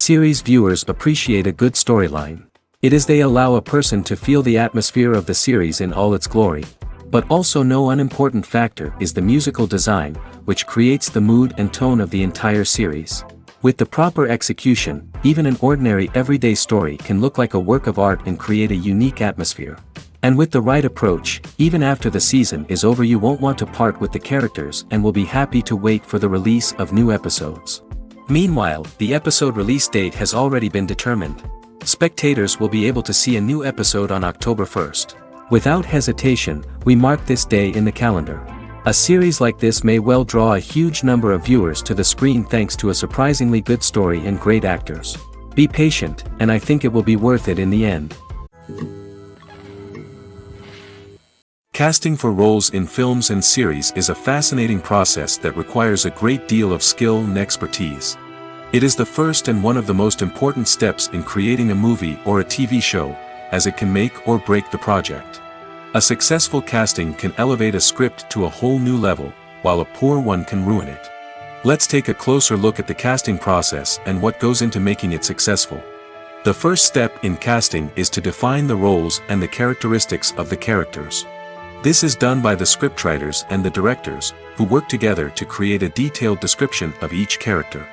Series viewers appreciate a good storyline. It is they allow a person to feel the atmosphere of the series in all its glory. But also no unimportant factor is the musical design, which creates the mood and tone of the entire series. With the proper execution, even an ordinary everyday story can look like a work of art and create a unique atmosphere. And with the right approach, even after the season is over you won't want to part with the characters and will be happy to wait for the release of new episodes. Meanwhile, the episode release date has already been determined. Spectators will be able to see a new episode on October 1st. Without hesitation, we mark this day in the calendar. A series like this may well draw a huge number of viewers to the screen thanks to a surprisingly good story and great actors. Be patient, and I think it will be worth it in the end. Casting for roles in films and series is a fascinating process that requires a great deal of skill and expertise. It is the first and one of the most important steps in creating a movie or a TV show, as it can make or break the project. A successful casting can elevate a script to a whole new level, while a poor one can ruin it. Let's take a closer look at the casting process and what goes into making it successful. The first step in casting is to define the roles and the characteristics of the characters. This is done by the scriptwriters and the directors, who work together to create a detailed description of each character.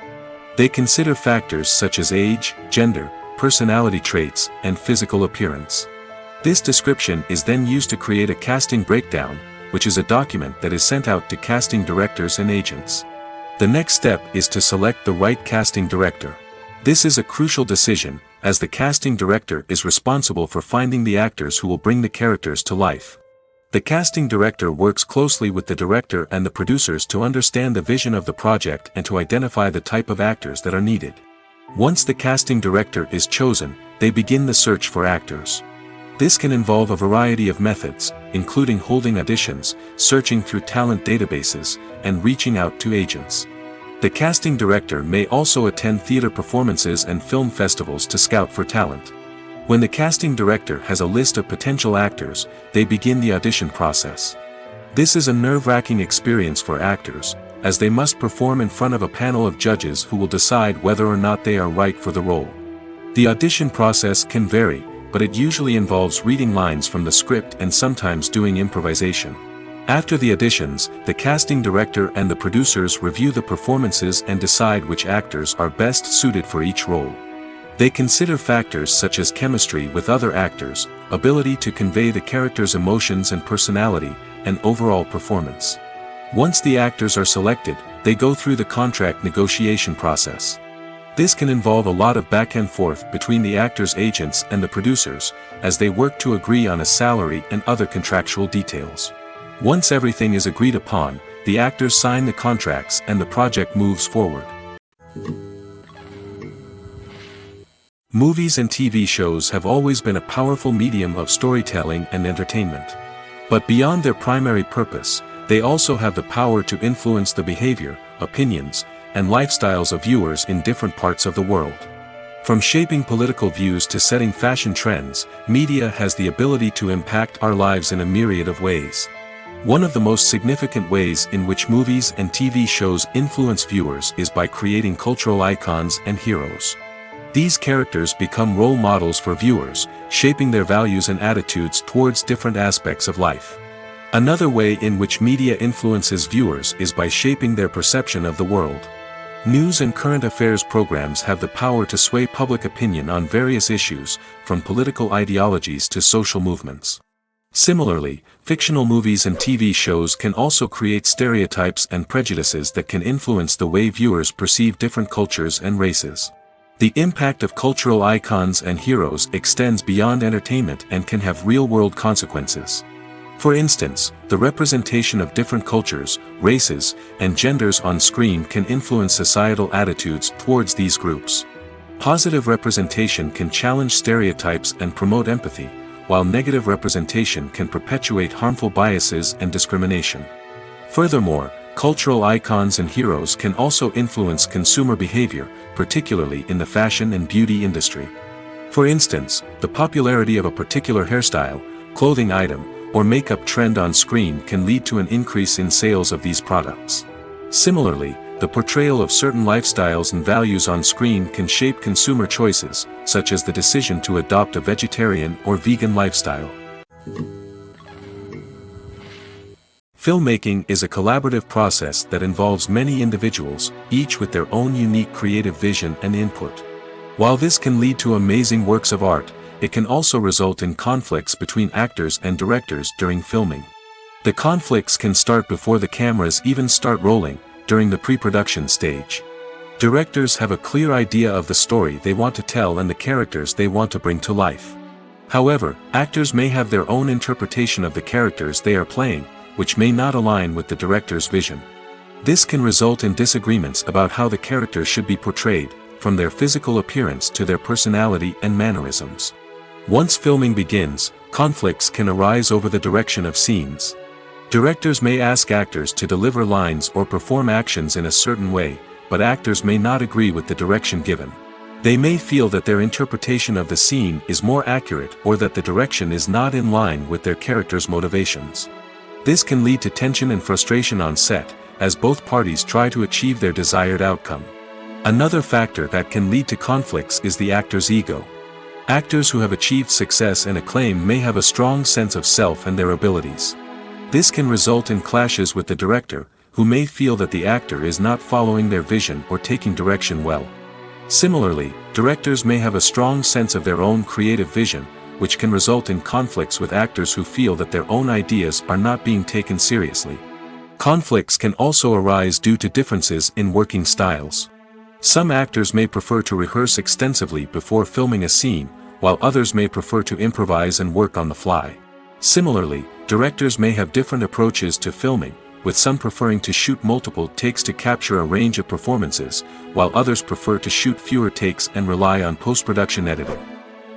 They consider factors such as age, gender, personality traits, and physical appearance. This description is then used to create a casting breakdown, which is a document that is sent out to casting directors and agents. The next step is to select the right casting director. This is a crucial decision, as the casting director is responsible for finding the actors who will bring the characters to life. The casting director works closely with the director and the producers to understand the vision of the project and to identify the type of actors that are needed. Once the casting director is chosen, they begin the search for actors. This can involve a variety of methods, including holding auditions, searching through talent databases, and reaching out to agents. The casting director may also attend theater performances and film festivals to scout for talent. When the casting director has a list of potential actors, they begin the audition process. This is a nerve-wracking experience for actors, as they must perform in front of a panel of judges who will decide whether or not they are right for the role. The audition process can vary, but it usually involves reading lines from the script and sometimes doing improvisation. After the auditions, the casting director and the producers review the performances and decide which actors are best suited for each role. They consider factors such as chemistry with other actors, ability to convey the character's emotions and personality, and overall performance. Once the actors are selected, they go through the contract negotiation process. This can involve a lot of back and forth between the actors' agents and the producers, as they work to agree on a salary and other contractual details. Once everything is agreed upon, the actors sign the contracts and the project moves forward. Movies and TV shows have always been a powerful medium of storytelling and entertainment. But beyond their primary purpose, they also have the power to influence the behavior, opinions, and lifestyles of viewers in different parts of the world. From shaping political views to setting fashion trends, media has the ability to impact our lives in a myriad of ways. One of the most significant ways in which movies and TV shows influence viewers is by creating cultural icons and heroes. These characters become role models for viewers, shaping their values and attitudes towards different aspects of life. Another way in which media influences viewers is by shaping their perception of the world. News and current affairs programs have the power to sway public opinion on various issues, from political ideologies to social movements. Similarly, fictional movies and TV shows can also create stereotypes and prejudices that can influence the way viewers perceive different cultures and races. The impact of cultural icons and heroes extends beyond entertainment and can have real-world consequences. For instance, the representation of different cultures, races, and genders on screen can influence societal attitudes towards these groups. Positive representation can challenge stereotypes and promote empathy, while negative representation can perpetuate harmful biases and discrimination. Furthermore, cultural icons and heroes can also influence consumer behavior, particularly in the fashion and beauty industry. For instance, the popularity of a particular hairstyle, clothing item, or makeup trend on screen can lead to an increase in sales of these products. Similarly, the portrayal of certain lifestyles and values on screen can shape consumer choices, such as the decision to adopt a vegetarian or vegan lifestyle. Filmmaking is a collaborative process that involves many individuals, each with their own unique creative vision and input. While this can lead to amazing works of art, it can also result in conflicts between actors and directors during filming. The conflicts can start before the cameras even start rolling, during the pre-production stage. Directors have a clear idea of the story they want to tell and the characters they want to bring to life. However, actors may have their own interpretation of the characters they are playing, which may not align with the director's vision. This can result in disagreements about how the characters should be portrayed, from their physical appearance to their personality and mannerisms. Once filming begins, conflicts can arise over the direction of scenes. Directors may ask actors to deliver lines or perform actions in a certain way, but actors may not agree with the direction given. They may feel that their interpretation of the scene is more accurate or that the direction is not in line with their character's motivations. This can lead to tension and frustration on set, as both parties try to achieve their desired outcome. Another factor that can lead to conflicts is the actor's ego. Actors who have achieved success and acclaim may have a strong sense of self and their abilities. This can result in clashes with the director, who may feel that the actor is not following their vision or taking direction well. Similarly, directors may have a strong sense of their own creative vision, which can result in conflicts with actors who feel that their own ideas are not being taken seriously. Conflicts can also arise due to differences in working styles. Some actors may prefer to rehearse extensively before filming a scene, while others may prefer to improvise and work on the fly. Similarly, directors may have different approaches to filming, with some preferring to shoot multiple takes to capture a range of performances, while others prefer to shoot fewer takes and rely on post-production editing.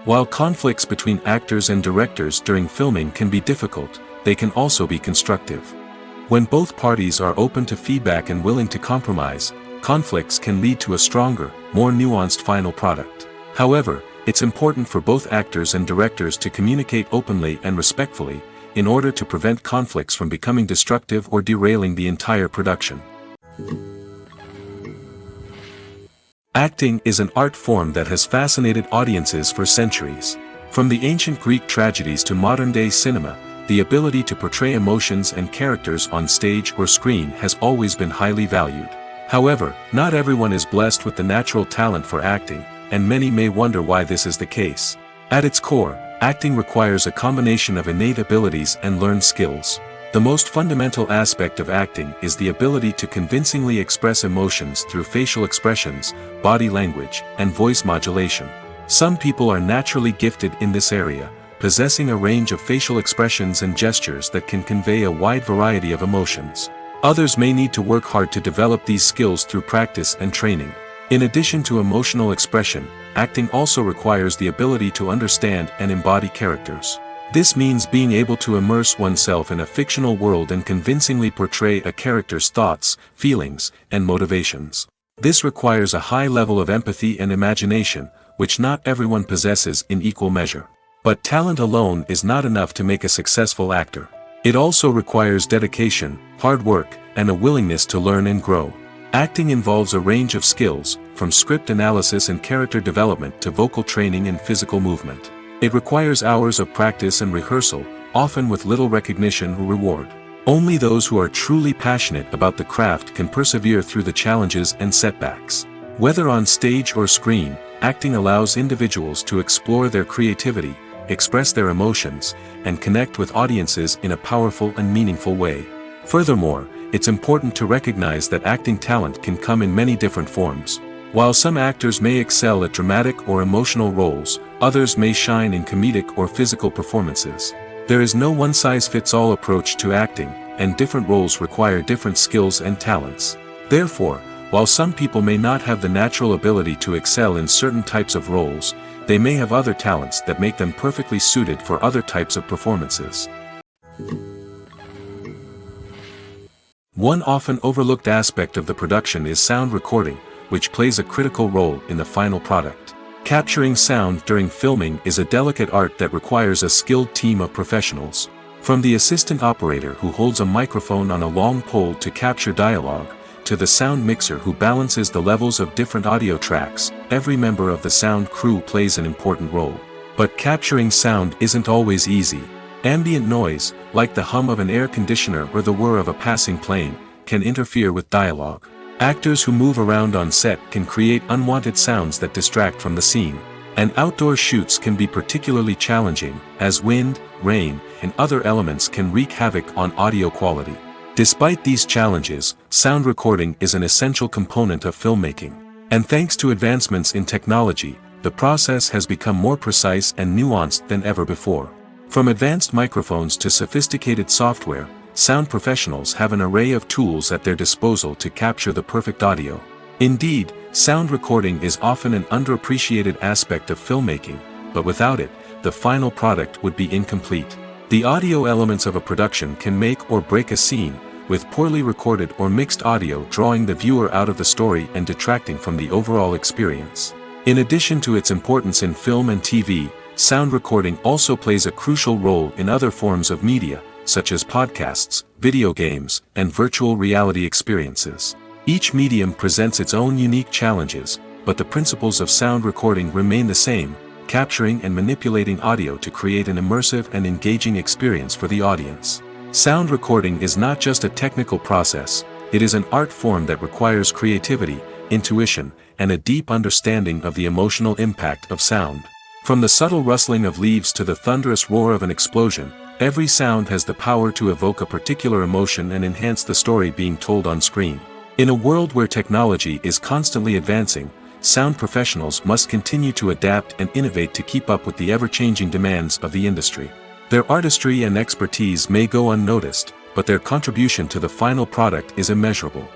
While conflicts between actors and directors during filming can be difficult, they can also be constructive. When both parties are open to feedback and willing to compromise, conflicts can lead to a stronger, more nuanced final product. However, it's important for both actors and directors to communicate openly and respectfully, in order to prevent conflicts from becoming destructive or derailing the entire production. Acting is an art form that has fascinated audiences for centuries. From the ancient Greek tragedies to modern-day cinema, the ability to portray emotions and characters on stage or screen has always been highly valued. However, not everyone is blessed with the natural talent for acting, and many may wonder why this is the case. At its core, acting requires a combination of innate abilities and learned skills. The most fundamental aspect of acting is the ability to convincingly express emotions through facial expressions, body language, and voice modulation. Some people are naturally gifted in this area, possessing a range of facial expressions and gestures that can convey a wide variety of emotions. Others may need to work hard to develop these skills through practice and training. In addition to emotional expression, acting also requires the ability to understand and embody characters. This means being able to immerse oneself in a fictional world and convincingly portray a character's thoughts, feelings, and motivations. This requires a high level of empathy and imagination, which not everyone possesses in equal measure. But talent alone is not enough to make a successful actor. It also requires dedication, hard work, and a willingness to learn and grow. Acting involves a range of skills, from script analysis and character development to vocal training and physical movement. It requires hours of practice and rehearsal, often with little recognition or reward. Only those who are truly passionate about the craft can persevere through the challenges and setbacks. Whether on stage or screen, acting allows individuals to explore their creativity, express their emotions, and connect with audiences in a powerful and meaningful way. Furthermore, it's important to recognize that acting talent can come in many different forms. While some actors may excel at dramatic or emotional roles, others may shine in comedic or physical performances. There is no one-size-fits-all approach to acting, and different roles require different skills and talents. Therefore, while some people may not have the natural ability to excel in certain types of roles, they may have other talents that make them perfectly suited for other types of performances. One often overlooked aspect of the production is sound recording, which plays a critical role in the final product. Capturing sound during filming is a delicate art that requires a skilled team of professionals. From the assistant operator who holds a microphone on a long pole to capture dialogue, to the sound mixer who balances the levels of different audio tracks. Every member of the sound crew plays an important role. But capturing sound isn't always easy. Ambient noise, like the hum of an air conditioner or the whir of a passing plane, can interfere with dialogue. Actors who move around on set can create unwanted sounds that distract from the scene. And outdoor shoots can be particularly challenging, as wind, rain, and other elements can wreak havoc on audio quality. Despite these challenges, sound recording is an essential component of filmmaking. And thanks to advancements in technology, the process has become more precise and nuanced than ever before. From advanced microphones to sophisticated software, sound professionals have an array of tools at their disposal to capture the perfect audio. Indeed, sound recording is often an underappreciated aspect of filmmaking, but without it, the final product would be incomplete. The audio elements of a production can make or break a scene, with poorly recorded or mixed audio drawing the viewer out of the story and detracting from the overall experience. In addition to its importance in film and TV, sound recording also plays a crucial role in other forms of media, such as podcasts, video games, and virtual reality experiences. Each medium presents its own unique challenges, but the principles of sound recording remain the same, capturing and manipulating audio to create an immersive and engaging experience for the audience. Sound recording is not just a technical process, it is an art form that requires creativity, intuition, and a deep understanding of the emotional impact of sound. From the subtle rustling of leaves to the thunderous roar of an explosion, every sound has the power to evoke a particular emotion and enhance the story being told on screen. In a world where technology is constantly advancing, sound professionals must continue to adapt and innovate to keep up with the ever-changing demands of the industry. Their artistry and expertise may go unnoticed, but their contribution to the final product is immeasurable.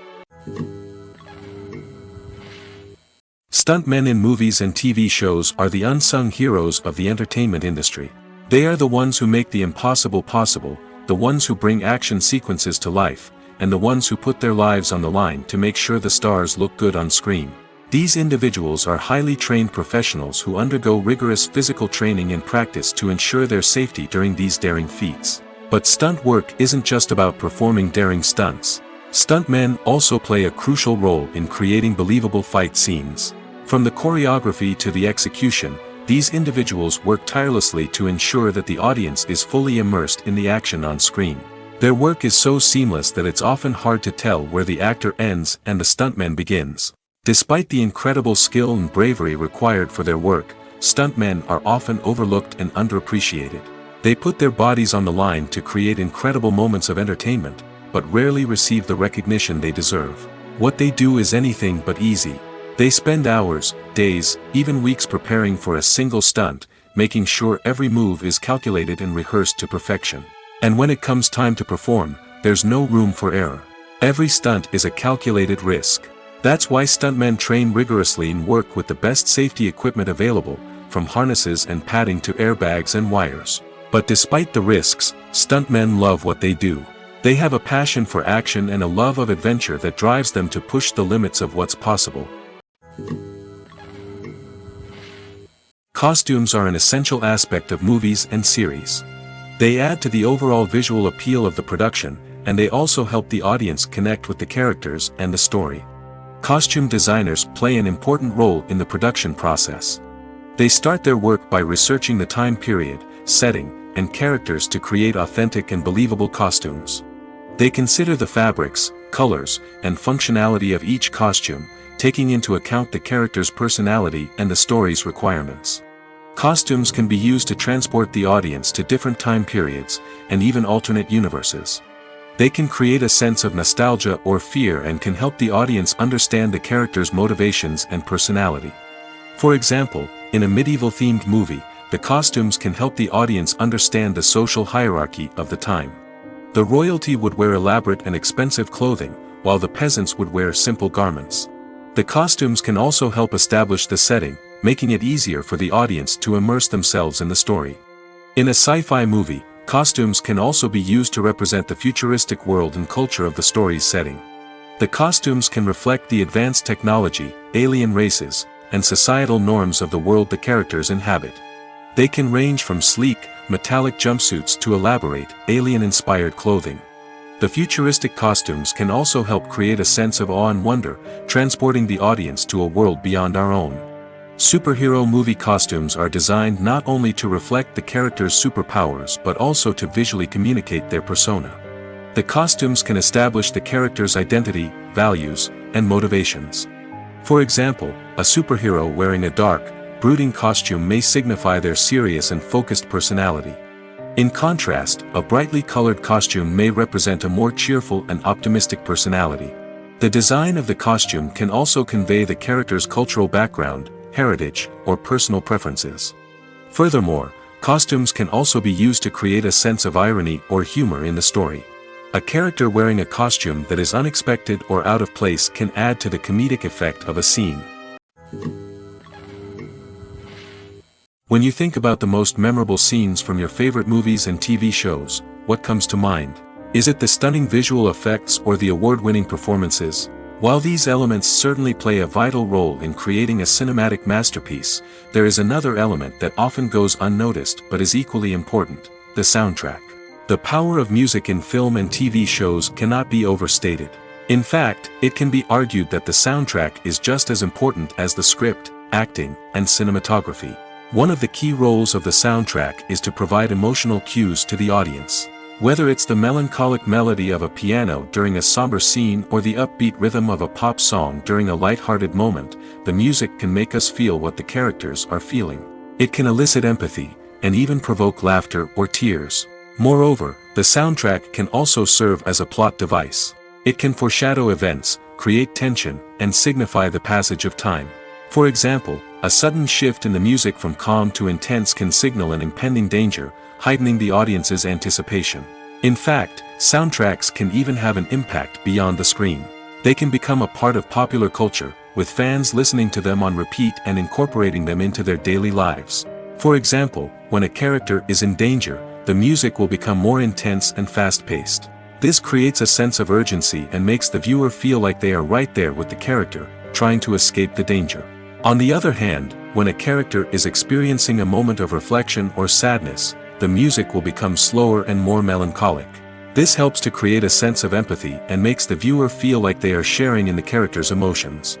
Stuntmen in movies and TV shows are the unsung heroes of the entertainment industry. They are the ones who make the impossible possible, the ones who bring action sequences to life, and the ones who put their lives on the line to make sure the stars look good on screen. These individuals are highly trained professionals who undergo rigorous physical training and practice to ensure their safety during these daring feats. But stunt work isn't just about performing daring stunts. Stuntmen also play a crucial role in creating believable fight scenes. From the choreography to the execution, these individuals work tirelessly to ensure that the audience is fully immersed in the action on screen. Their work is so seamless that it's often hard to tell where the actor ends and the stuntman begins. Despite the incredible skill and bravery required for their work, stuntmen are often overlooked and underappreciated. They put their bodies on the line to create incredible moments of entertainment, but rarely receive the recognition they deserve. What they do is anything but easy. They spend hours, days, even weeks preparing for a single stunt, making sure every move is calculated and rehearsed to perfection. And when it comes time to perform, there's no room for error. Every stunt is a calculated risk. That's why stuntmen train rigorously and work with the best safety equipment available, from harnesses and padding to airbags and wires. But despite the risks, stuntmen love what they do. They have a passion for action and a love of adventure that drives them to push the limits of what's possible. Costumes are an essential aspect of movies and series. They add to the overall visual appeal of the production, and they also help the audience connect with the characters and the story. Costume designers play an important role in the production process. They start their work by researching the time period, setting, and characters to create authentic and believable costumes. They consider the fabrics, colors, and functionality of each costume, taking into account the character's personality and the story's requirements. Costumes can be used to transport the audience to different time periods, and even alternate universes. They can create a sense of nostalgia or fear and can help the audience understand the character's motivations and personality. For example, in a medieval-themed movie, the costumes can help the audience understand the social hierarchy of the time. The royalty would wear elaborate and expensive clothing, while the peasants would wear simple garments. The costumes can also help establish the setting, making it easier for the audience to immerse themselves in the story. In a sci-fi movie, costumes can also be used to represent the futuristic world and culture of the story's setting. The costumes can reflect the advanced technology, alien races, and societal norms of the world the characters inhabit. They can range from sleek, metallic jumpsuits to elaborate, alien-inspired clothing. The futuristic costumes can also help create a sense of awe and wonder, transporting the audience to a world beyond our own. Superhero movie costumes are designed not only to reflect the character's superpowers but also to visually communicate their persona. The costumes can establish the character's identity, values, and motivations. For example, a superhero wearing a dark, brooding costume may signify their serious and focused personality. In contrast, a brightly colored costume may represent a more cheerful and optimistic personality. The design of the costume can also convey the character's cultural background, heritage, or personal preferences. Furthermore, costumes can also be used to create a sense of irony or humor in the story. A character wearing a costume that is unexpected or out of place can add to the comedic effect of a scene. When you think about the most memorable scenes from your favorite movies and TV shows, what comes to mind? Is it the stunning visual effects or the award-winning performances? While these elements certainly play a vital role in creating a cinematic masterpiece, there is another element that often goes unnoticed but is equally important: the soundtrack. The power of music in film and TV shows cannot be overstated. In fact, it can be argued that the soundtrack is just as important as the script, acting, and cinematography. One of the key roles of the soundtrack is to provide emotional cues to the audience. Whether it's the melancholic melody of a piano during a somber scene or the upbeat rhythm of a pop song during a light-hearted moment, the music can make us feel what the characters are feeling. It can elicit empathy, and even provoke laughter or tears. Moreover, the soundtrack can also serve as a plot device. It can foreshadow events, create tension, and signify the passage of time. For example, a sudden shift in the music from calm to intense can signal an impending danger, heightening the audience's anticipation. In fact, soundtracks can even have an impact beyond the screen. They can become a part of popular culture, with fans listening to them on repeat and incorporating them into their daily lives. For example, when a character is in danger, the music will become more intense and fast-paced. This creates a sense of urgency and makes the viewer feel like they are right there with the character, trying to escape the danger. On the other hand, when a character is experiencing a moment of reflection or sadness, the music will become slower and more melancholic. This helps to create a sense of empathy and makes the viewer feel like they are sharing in the character's emotions.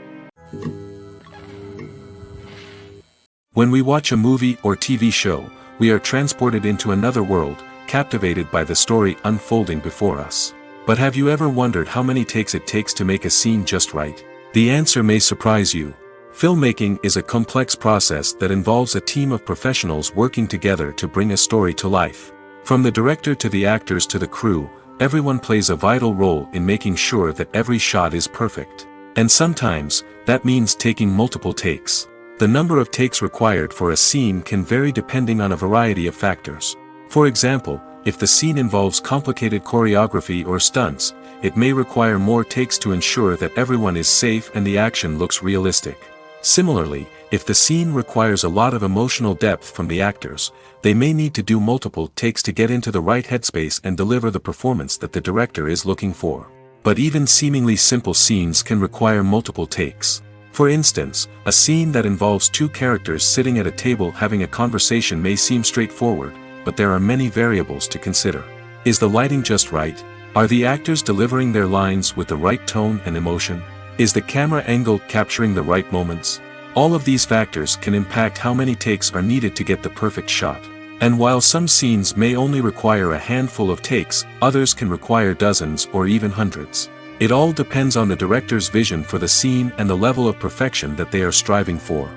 When we watch a movie or TV show, we are transported into another world, captivated by the story unfolding before us. But have you ever wondered how many takes it takes to make a scene just right? The answer may surprise you. Filmmaking is a complex process that involves a team of professionals working together to bring a story to life. From the director to the actors to the crew, everyone plays a vital role in making sure that every shot is perfect. And sometimes, that means taking multiple takes. The number of takes required for a scene can vary depending on a variety of factors. For example, if the scene involves complicated choreography or stunts, it may require more takes to ensure that everyone is safe and the action looks realistic. Similarly, if the scene requires a lot of emotional depth from the actors, they may need to do multiple takes to get into the right headspace and deliver the performance that the director is looking for. But even seemingly simple scenes can require multiple takes. For instance, a scene that involves two characters sitting at a table having a conversation may seem straightforward, but there are many variables to consider. Is the lighting just right? Are the actors delivering their lines with the right tone and emotion? Is the camera angle capturing the right moments? All of these factors can impact how many takes are needed to get the perfect shot. And while some scenes may only require a handful of takes, others can require dozens or even hundreds. It all depends on the director's vision for the scene and the level of perfection that they are striving for.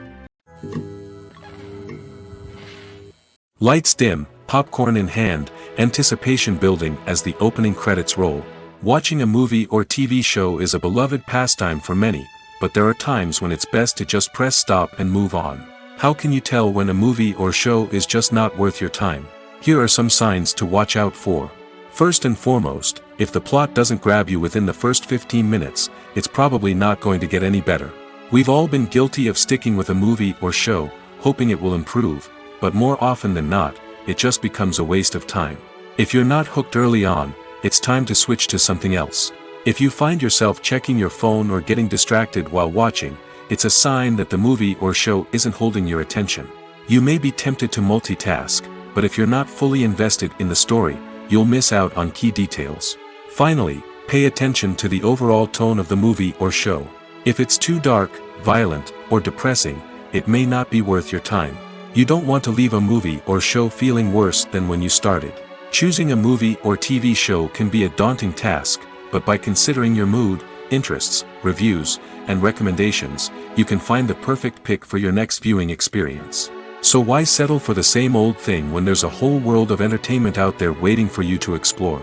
Lights dim, popcorn in hand, anticipation building as the opening credits roll. Watching a movie or TV show is a beloved pastime for many, but there are times when it's best to just press stop and move on. How can you tell when a movie or show is just not worth your time? Here are some signs to watch out for. First and foremost, if the plot doesn't grab you within the first 15 minutes, it's probably not going to get any better. We've all been guilty of sticking with a movie or show, hoping it will improve, but more often than not, it just becomes a waste of time. If you're not hooked early on, it's time to switch to something else. If you find yourself checking your phone or getting distracted while watching, it's a sign that the movie or show isn't holding your attention. You may be tempted to multitask, but if you're not fully invested in the story, you'll miss out on key details. Finally, pay attention to the overall tone of the movie or show. If it's too dark, violent, or depressing, it may not be worth your time. You don't want to leave a movie or show feeling worse than when you started. Choosing a movie or TV show can be a daunting task, but by considering your mood, interests, reviews, and recommendations, you can find the perfect pick for your next viewing experience. So why settle for the same old thing when there's a whole world of entertainment out there waiting for you to explore?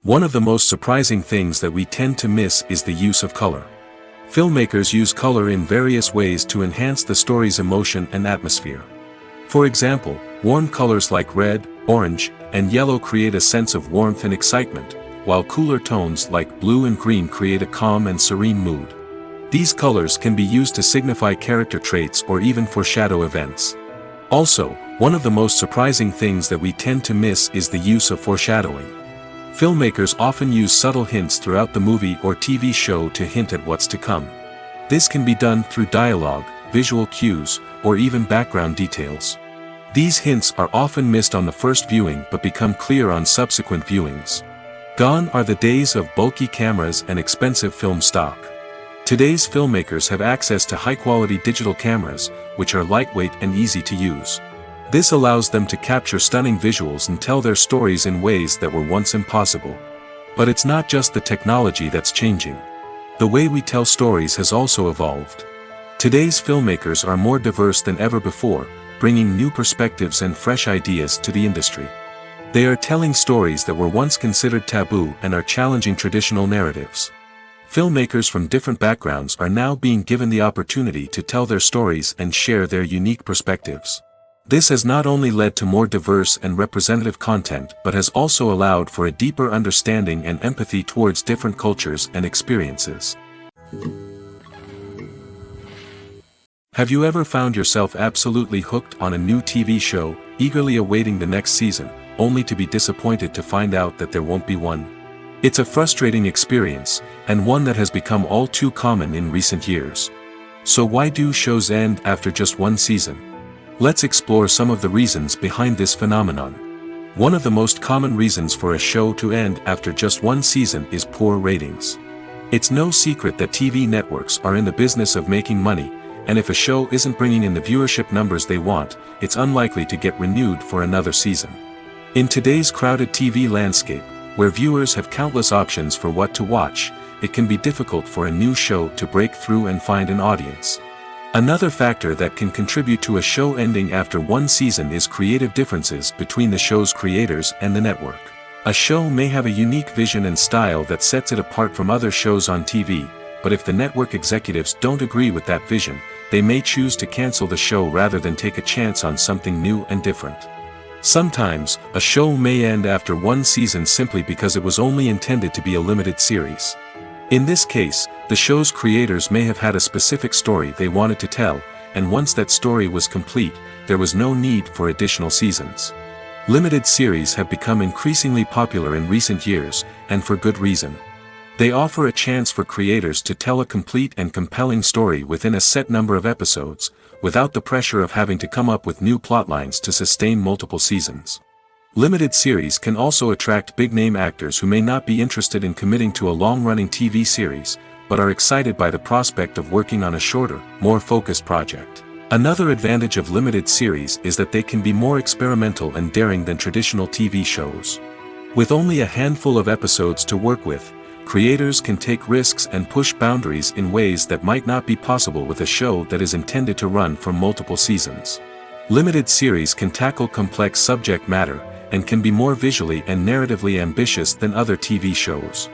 One of the most surprising things that we tend to miss is the use of color. Filmmakers use color in various ways to enhance the story's emotion and atmosphere. For example, warm colors like red, orange, and yellow create a sense of warmth and excitement, while cooler tones like blue and green create a calm and serene mood. These colors can be used to signify character traits or even foreshadow events. Also, one of the most surprising things that we tend to miss is the use of foreshadowing. Filmmakers often use subtle hints throughout the movie or TV show to hint at what's to come. This can be done through dialogue, visual cues, or even background details. These hints are often missed on the first viewing but become clear on subsequent viewings. Gone are the days of bulky cameras and expensive film stock. Today's filmmakers have access to high-quality digital cameras, which are lightweight and easy to use. This allows them to capture stunning visuals and tell their stories in ways that were once impossible. But it's not just the technology that's changing. The way we tell stories has also evolved. Today's filmmakers are more diverse than ever before, bringing new perspectives and fresh ideas to the industry. They are telling stories that were once considered taboo and are challenging traditional narratives. Filmmakers from different backgrounds are now being given the opportunity to tell their stories and share their unique perspectives. This has not only led to more diverse and representative content but has also allowed for a deeper understanding and empathy towards different cultures and experiences. Have you ever found yourself absolutely hooked on a new TV show, eagerly awaiting the next season, only to be disappointed to find out that there won't be one? It's a frustrating experience, and one that has become all too common in recent years. So why do shows end after just one season? Let's explore some of the reasons behind this phenomenon. One of the most common reasons for a show to end after just one season is poor ratings. It's no secret that TV networks are in the business of making money, and if a show isn't bringing in the viewership numbers they want, it's unlikely to get renewed for another season. In today's crowded TV landscape, where viewers have countless options for what to watch, it can be difficult for a new show to break through and find an audience. Another factor that can contribute to a show ending after one season is creative differences between the show's creators and the network. A show may have a unique vision and style that sets it apart from other shows on TV, but if the network executives don't agree with that vision, they may choose to cancel the show rather than take a chance on something new and different. Sometimes, a show may end after one season simply because it was only intended to be a limited series. In this case, the show's creators may have had a specific story they wanted to tell, and once that story was complete, there was no need for additional seasons. Limited series have become increasingly popular in recent years, and for good reason. They offer a chance for creators to tell a complete and compelling story within a set number of episodes, without the pressure of having to come up with new plotlines to sustain multiple seasons. Limited series can also attract big-name actors who may not be interested in committing to a long-running TV series, but are excited by the prospect of working on a shorter, more focused project. Another advantage of limited series is that they can be more experimental and daring than traditional TV shows. With only a handful of episodes to work with, creators can take risks and push boundaries in ways that might not be possible with a show that is intended to run for multiple seasons. Limited series can tackle complex subject matter, and can be more visually and narratively ambitious than other TV shows.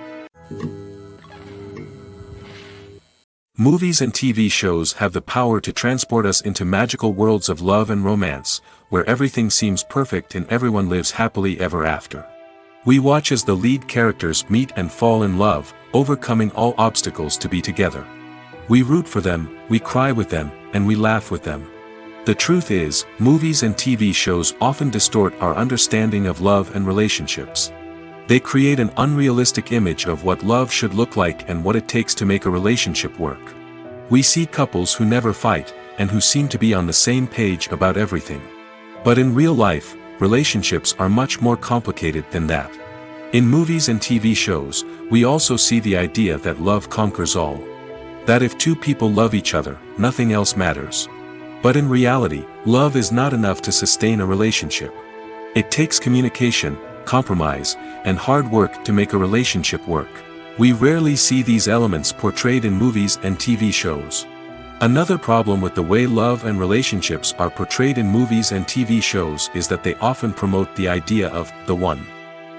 Movies and TV shows have the power to transport us into magical worlds of love and romance, where everything seems perfect and everyone lives happily ever after. We watch as the lead characters meet and fall in love, overcoming all obstacles to be together. We root for them, we cry with them, and we laugh with them. The truth is, movies and TV shows often distort our understanding of love and relationships. They create an unrealistic image of what love should look like and what it takes to make a relationship work. We see couples who never fight, and who seem to be on the same page about everything. But in real life, relationships are much more complicated than that. In movies and TV shows, we also see the idea that love conquers all. That if two people love each other, nothing else matters. But in reality, love is not enough to sustain a relationship. It takes communication, compromise, and hard work to make a relationship work. We rarely see these elements portrayed in movies and TV shows. Another problem with the way love and relationships are portrayed in movies and TV shows is that they often promote the idea of the one.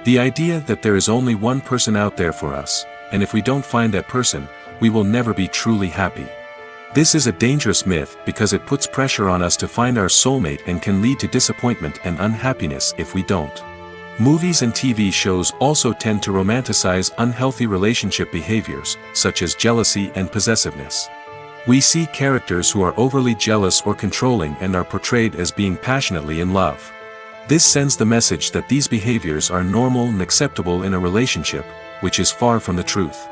The idea that there is only one person out there for us, and if we don't find that person, we will never be truly happy. This is a dangerous myth because it puts pressure on us to find our soulmate and can lead to disappointment and unhappiness if we don't. Movies and TV shows also tend to romanticize unhealthy relationship behaviors, such as jealousy and possessiveness. We see characters who are overly jealous or controlling and are portrayed as being passionately in love. This sends the message that these behaviors are normal and acceptable in a relationship, which is far from the truth.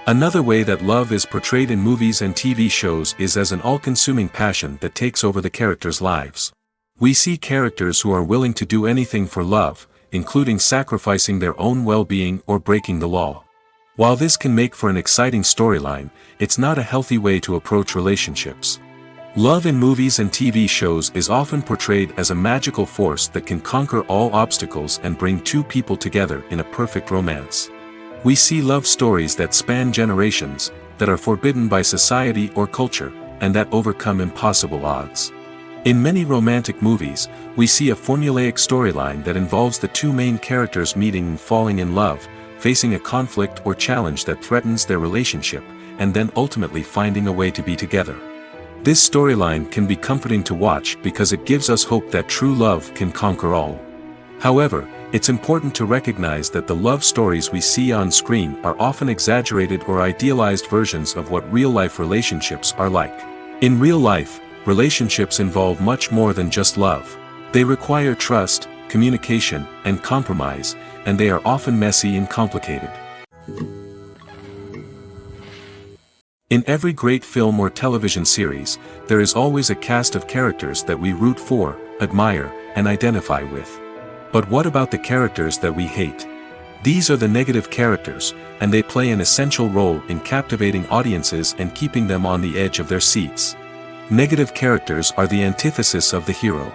Another way that love is portrayed in movies and TV shows is as an all-consuming passion that takes over the characters' lives. We see characters who are willing to do anything for love, including sacrificing their own well-being or breaking the law. While this can make for an exciting storyline, it's not a healthy way to approach relationships. Love in movies and TV shows is often portrayed as a magical force that can conquer all obstacles and bring two people together in a perfect romance. We see love stories that span generations, that are forbidden by society or culture, and that overcome impossible odds. In many romantic movies, we see a formulaic storyline that involves the two main characters meeting and falling in love, facing a conflict or challenge that threatens their relationship, and then ultimately finding a way to be together. This storyline can be comforting to watch because it gives us hope that true love can conquer all. However, it's important to recognize that the love stories we see on screen are often exaggerated or idealized versions of what real-life relationships are like. In real life, relationships involve much more than just love. They require trust, communication, and compromise, and they are often messy and complicated. In every great film or television series, there is always a cast of characters that we root for, admire, and identify with. But what about the characters that we hate? These are the negative characters, and they play an essential role in captivating audiences and keeping them on the edge of their seats. Negative characters are the antithesis of the hero.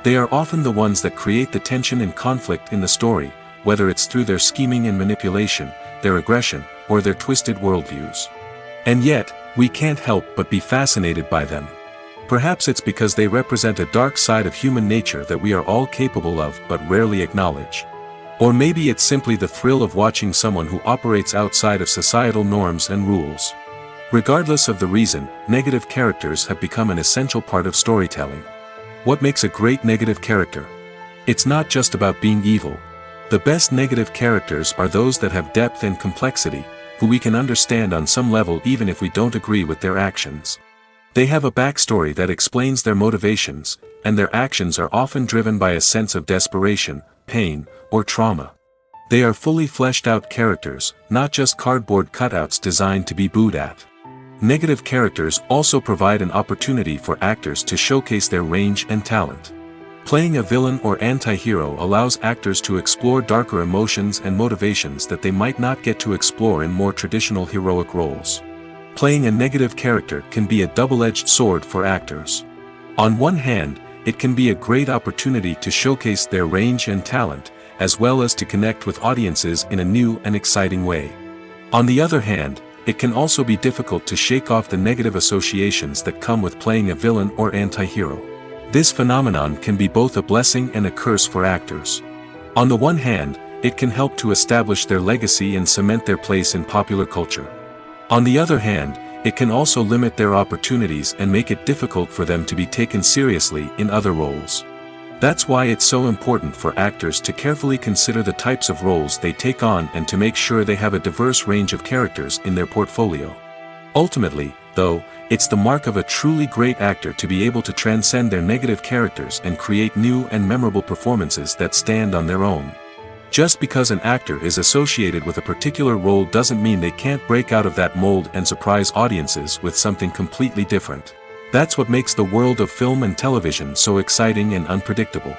They are often the ones that create the tension and conflict in the story, whether it's through their scheming and manipulation, their aggression, or their twisted worldviews. And yet, we can't help but be fascinated by them. Perhaps it's because they represent a dark side of human nature that we are all capable of but rarely acknowledge. Or maybe it's simply the thrill of watching someone who operates outside of societal norms and rules. Regardless of the reason, negative characters have become an essential part of storytelling. What makes a great negative character? It's not just about being evil. The best negative characters are those that have depth and complexity, who we can understand on some level even if we don't agree with their actions. They have a backstory that explains their motivations, and their actions are often driven by a sense of desperation, pain, or trauma. They are fully fleshed out characters, not just cardboard cutouts designed to be booed at. Negative characters also provide an opportunity for actors to showcase their range and talent. Playing a villain or anti-hero allows actors to explore darker emotions and motivations that they might not get to explore in more traditional heroic roles. Playing a negative character can be a double-edged sword for actors. On one hand, it can be a great opportunity to showcase their range and talent, as well as to connect with audiences in a new and exciting way. On the other hand, it can also be difficult to shake off the negative associations that come with playing a villain or anti-hero. This phenomenon can be both a blessing and a curse for actors. On the one hand, it can help to establish their legacy and cement their place in popular culture. On the other hand, it can also limit their opportunities and make it difficult for them to be taken seriously in other roles. That's why it's so important for actors to carefully consider the types of roles they take on and to make sure they have a diverse range of characters in their portfolio. Ultimately, though, it's the mark of a truly great actor to be able to transcend their negative characters and create new and memorable performances that stand on their own. Just because an actor is associated with a particular role doesn't mean they can't break out of that mold and surprise audiences with something completely different. That's what makes the world of film and television so exciting and unpredictable.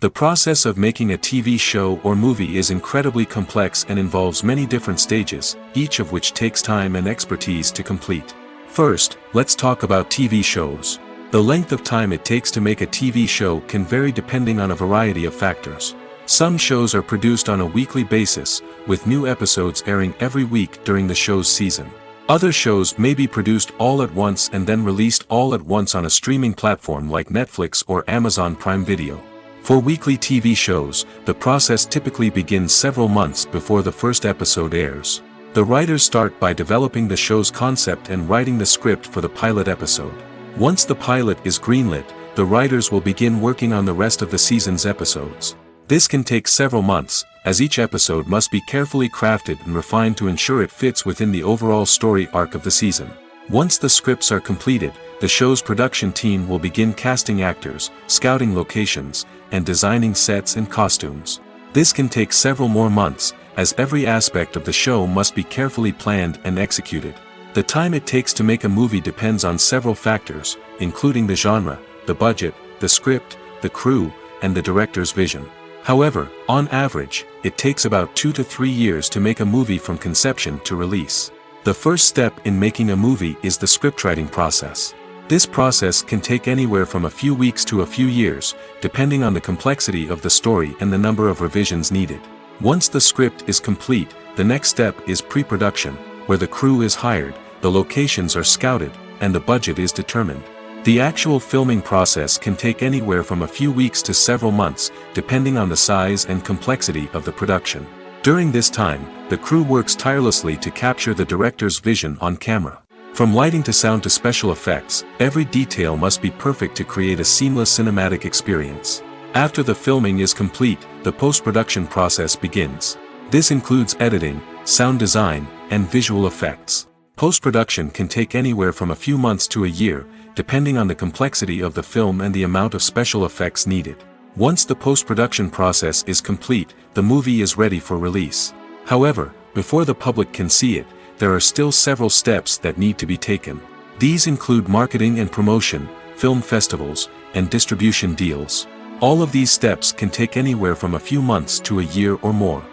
The process of making a TV show or movie is incredibly complex and involves many different stages, each of which takes time and expertise to complete. First, let's talk about TV shows. The length of time it takes to make a TV show can vary depending on a variety of factors. Some shows are produced on a weekly basis, with new episodes airing every week during the show's season. Other shows may be produced all at once and then released all at once on a streaming platform like Netflix or Amazon Prime Video. For weekly TV shows, the process typically begins several months before the first episode airs. The writers start by developing the show's concept and writing the script for the pilot episode. Once the pilot is greenlit, the writers will begin working on the rest of the season's episodes. This can take several months, as each episode must be carefully crafted and refined to ensure it fits within the overall story arc of the season. Once the scripts are completed, the show's production team will begin casting actors, scouting locations, and designing sets and costumes. This can take several more months, as every aspect of the show must be carefully planned and executed. The time it takes to make a movie depends on several factors, including the genre, the budget, the script, the crew, and the director's vision. However, on average, it takes about 2 to 3 years to make a movie from conception to release. The first step in making a movie is the scriptwriting process. This process can take anywhere from a few weeks to a few years, depending on the complexity of the story and the number of revisions needed. Once the script is complete, the next step is pre-production, where the crew is hired, the locations are scouted, and the budget is determined. The actual filming process can take anywhere from a few weeks to several months, depending on the size and complexity of the production. During this time, the crew works tirelessly to capture the director's vision on camera. From lighting to sound to special effects, every detail must be perfect to create a seamless cinematic experience. After the filming is complete, the post-production process begins. This includes editing, sound design, and visual effects. Post-production can take anywhere from a few months to a year, depending on the complexity of the film and the amount of special effects needed. Once the post-production process is complete, the movie is ready for release. However, before the public can see it, there are still several steps that need to be taken. These include marketing and promotion, film festivals, and distribution deals. All of these steps can take anywhere from a few months to a year or more.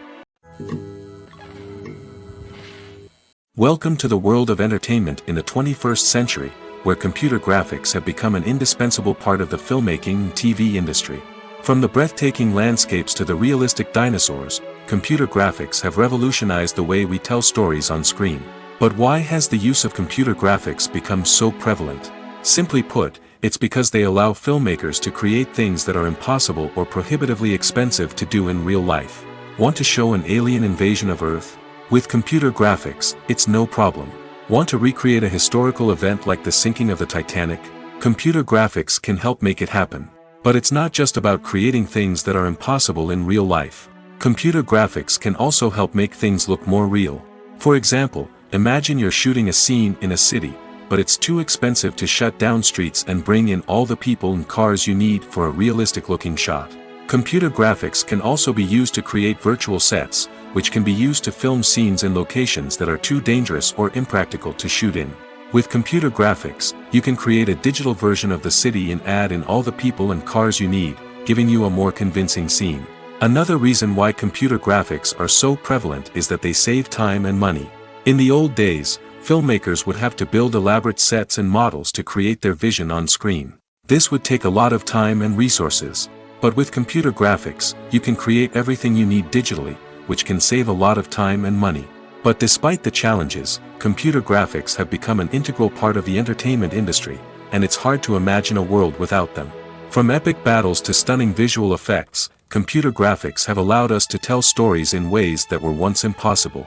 Welcome to the world of entertainment in the 21st century, where computer graphics have become an indispensable part of the filmmaking and TV industry. From the breathtaking landscapes to the realistic dinosaurs, computer graphics have revolutionized the way we tell stories on screen. But why has the use of computer graphics become so prevalent? Simply put, it's because they allow filmmakers to create things that are impossible or prohibitively expensive to do in real life. Want to show an alien invasion of Earth? With computer graphics, it's no problem. Want to recreate a historical event like the sinking of the Titanic? Computer graphics can help make it happen. But it's not just about creating things that are impossible in real life. Computer graphics can also help make things look more real. For example, imagine you're shooting a scene in a city, but it's too expensive to shut down streets and bring in all the people and cars you need for a realistic-looking shot. Computer graphics can also be used to create virtual sets, which can be used to film scenes in locations that are too dangerous or impractical to shoot in. With computer graphics, you can create a digital version of the city and add in all the people and cars you need, giving you a more convincing scene. Another reason why computer graphics are so prevalent is that they save time and money. In the old days, filmmakers would have to build elaborate sets and models to create their vision on screen. This would take a lot of time and resources. But with computer graphics, you can create everything you need digitally, which can save a lot of time and money. But despite the challenges, computer graphics have become an integral part of the entertainment industry, and it's hard to imagine a world without them. From epic battles to stunning visual effects, computer graphics have allowed us to tell stories in ways that were once impossible.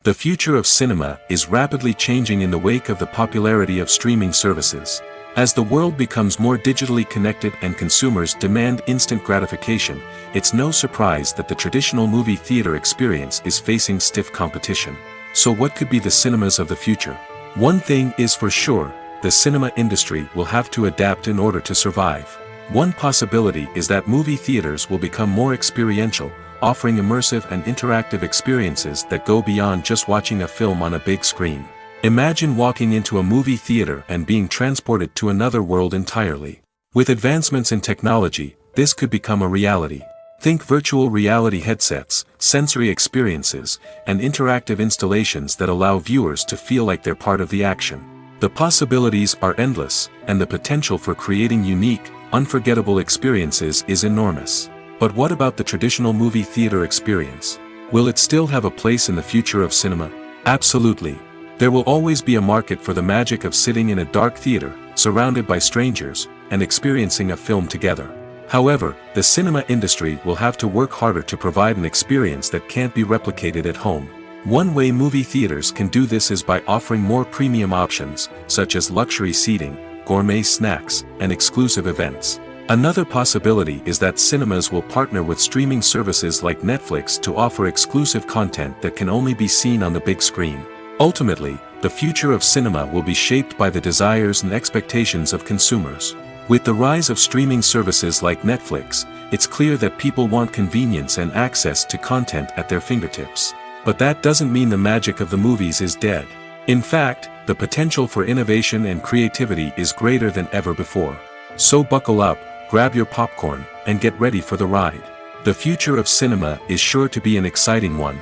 The future of cinema is rapidly changing in the wake of the popularity of streaming services. As the world becomes more digitally connected and consumers demand instant gratification, it's no surprise that the traditional movie theater experience is facing stiff competition. So what could be the cinemas of the future? One thing is for sure, the cinema industry will have to adapt in order to survive. One possibility is that movie theaters will become more experiential, offering immersive and interactive experiences that go beyond just watching a film on a big screen. Imagine walking into a movie theater and being transported to another world entirely. With advancements in technology, this could become a reality. Think virtual reality headsets, sensory experiences, and interactive installations that allow viewers to feel like they're part of the action. The possibilities are endless, and the potential for creating unique, unforgettable experiences is enormous. But what about the traditional movie theater experience? Will it still have a place in the future of cinema? Absolutely. There will always be a market for the magic of sitting in a dark theater, surrounded by strangers, and experiencing a film together. However, the cinema industry will have to work harder to provide an experience that can't be replicated at home. One way movie theaters can do this is by offering more premium options, such as luxury seating, gourmet snacks, and exclusive events. Another possibility is that cinemas will partner with streaming services like Netflix to offer exclusive content that can only be seen on the big screen. Ultimately, the future of cinema will be shaped by the desires and expectations of consumers. With the rise of streaming services like Netflix, it's clear that people want convenience and access to content at their fingertips. But that doesn't mean the magic of the movies is dead. In fact, the potential for innovation and creativity is greater than ever before. So buckle up, grab your popcorn, and get ready for the ride. The future of cinema is sure to be an exciting one.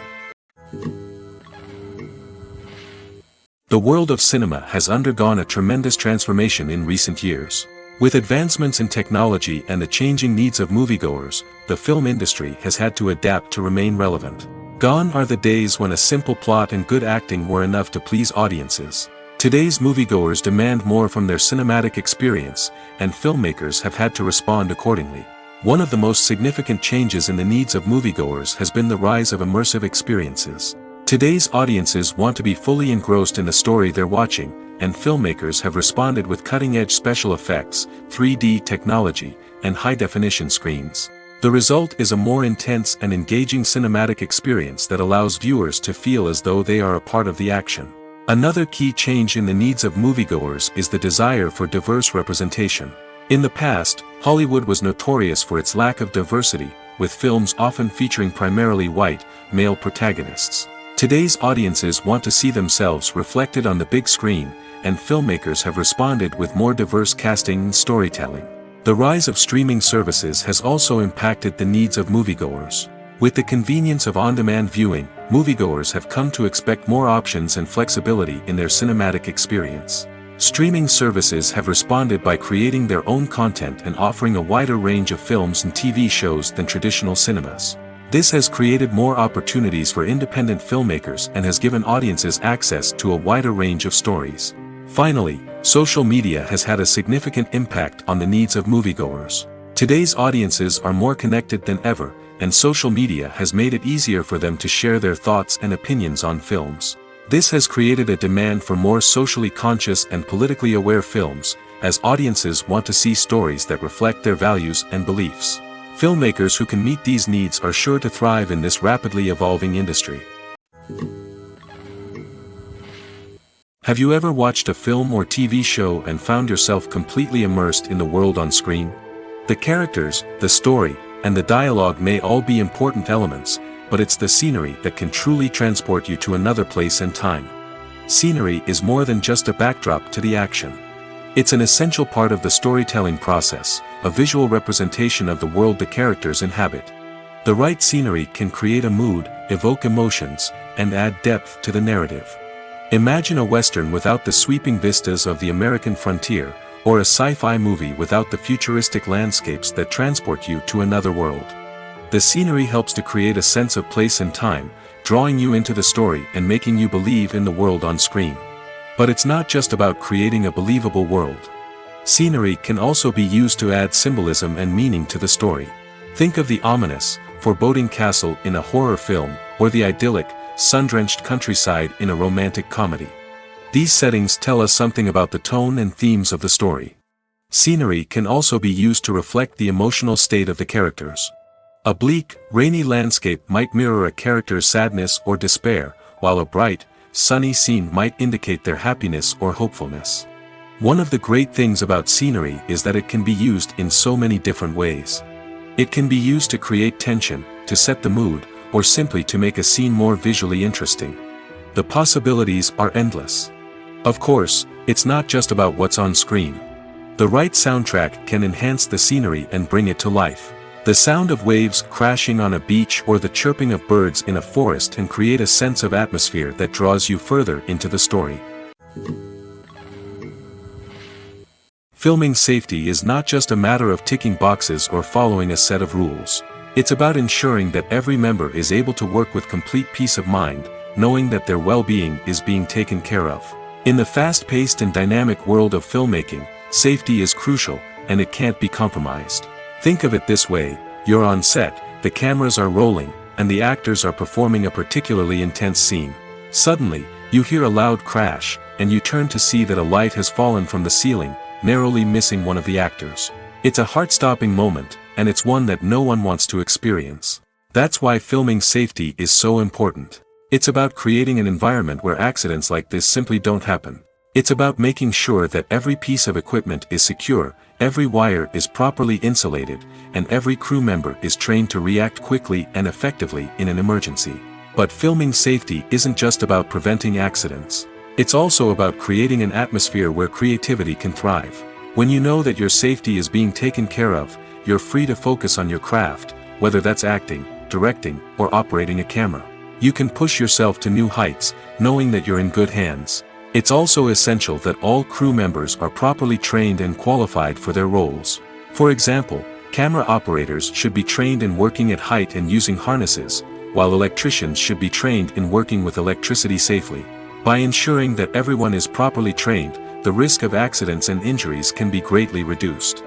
The world of cinema has undergone a tremendous transformation in recent years. With advancements in technology and the changing needs of moviegoers, the film industry has had to adapt to remain relevant. Gone are the days when a simple plot and good acting were enough to please audiences. Today's moviegoers demand more from their cinematic experience, and filmmakers have had to respond accordingly. One of the most significant changes in the needs of moviegoers has been the rise of immersive experiences. Today's audiences want to be fully engrossed in the story they're watching, and filmmakers have responded with cutting-edge special effects, 3D technology, and high-definition screens. The result is a more intense and engaging cinematic experience that allows viewers to feel as though they are a part of the action. Another key change in the needs of moviegoers is the desire for diverse representation. In the past, Hollywood was notorious for its lack of diversity, with films often featuring primarily white, male protagonists. Today's audiences want to see themselves reflected on the big screen, and filmmakers have responded with more diverse casting and storytelling. The rise of streaming services has also impacted the needs of moviegoers. With the convenience of on-demand viewing, moviegoers have come to expect more options and flexibility in their cinematic experience. Streaming services have responded by creating their own content and offering a wider range of films and TV shows than traditional cinemas. This has created more opportunities for independent filmmakers and has given audiences access to a wider range of stories. Finally, social media has had a significant impact on the needs of moviegoers. Today's audiences are more connected than ever, and social media has made it easier for them to share their thoughts and opinions on films. This has created a demand for more socially conscious and politically aware films, as audiences want to see stories that reflect their values and beliefs. Filmmakers who can meet these needs are sure to thrive in this rapidly evolving industry. Have you ever watched a film or TV show and found yourself completely immersed in the world on screen? The characters, the story, and the dialogue may all be important elements, but it's the scenery that can truly transport you to another place and time. Scenery is more than just a backdrop to the action. It's an essential part of the storytelling process, a visual representation of the world the characters inhabit. The right scenery can create a mood, evoke emotions, and add depth to the narrative. Imagine a Western without the sweeping vistas of the American frontier, or a sci-fi movie without the futuristic landscapes that transport you to another world. The scenery helps to create a sense of place and time, drawing you into the story and making you believe in the world on screen. But it's not just about creating a believable world. Scenery can also be used to add symbolism and meaning to the story. Think of the ominous, foreboding castle in a horror film, or the idyllic, sun-drenched countryside in a romantic comedy. These settings tell us something about the tone and themes of the story. Scenery can also be used to reflect the emotional state of the characters. A bleak, rainy landscape might mirror a character's sadness or despair, while a bright, sunny scene might indicate their happiness or hopefulness. One of the great things about scenery is that it can be used in so many different ways. It can be used to create tension, to set the mood, or simply to make a scene more visually interesting. The possibilities are endless. Of course, it's not just about what's on screen. The right soundtrack can enhance the scenery and bring it to life. The sound of waves crashing on a beach or the chirping of birds in a forest can create a sense of atmosphere that draws you further into the story. Filming safety is not just a matter of ticking boxes or following a set of rules. It's about ensuring that every member is able to work with complete peace of mind, knowing that their well-being is being taken care of. In the fast-paced and dynamic world of filmmaking, safety is crucial, and it can't be compromised. Think of it this way: you're on set, the cameras are rolling, and the actors are performing a particularly intense scene. Suddenly, you hear a loud crash, and you turn to see that a light has fallen from the ceiling, narrowly missing one of the actors. It's a heart-stopping moment, and it's one that no one wants to experience. That's why filming safety is so important. It's about creating an environment where accidents like this simply don't happen. It's about making sure that every piece of equipment is secure, every wire is properly insulated, and every crew member is trained to react quickly and effectively in an emergency. But filming safety isn't just about preventing accidents. It's also about creating an atmosphere where creativity can thrive. When you know that your safety is being taken care of, you're free to focus on your craft, whether that's acting, directing, or operating a camera. You can push yourself to new heights, knowing that you're in good hands. It's also essential that all crew members are properly trained and qualified for their roles. For example, camera operators should be trained in working at height and using harnesses, while electricians should be trained in working with electricity safely. By ensuring that everyone is properly trained, the risk of accidents and injuries can be greatly reduced.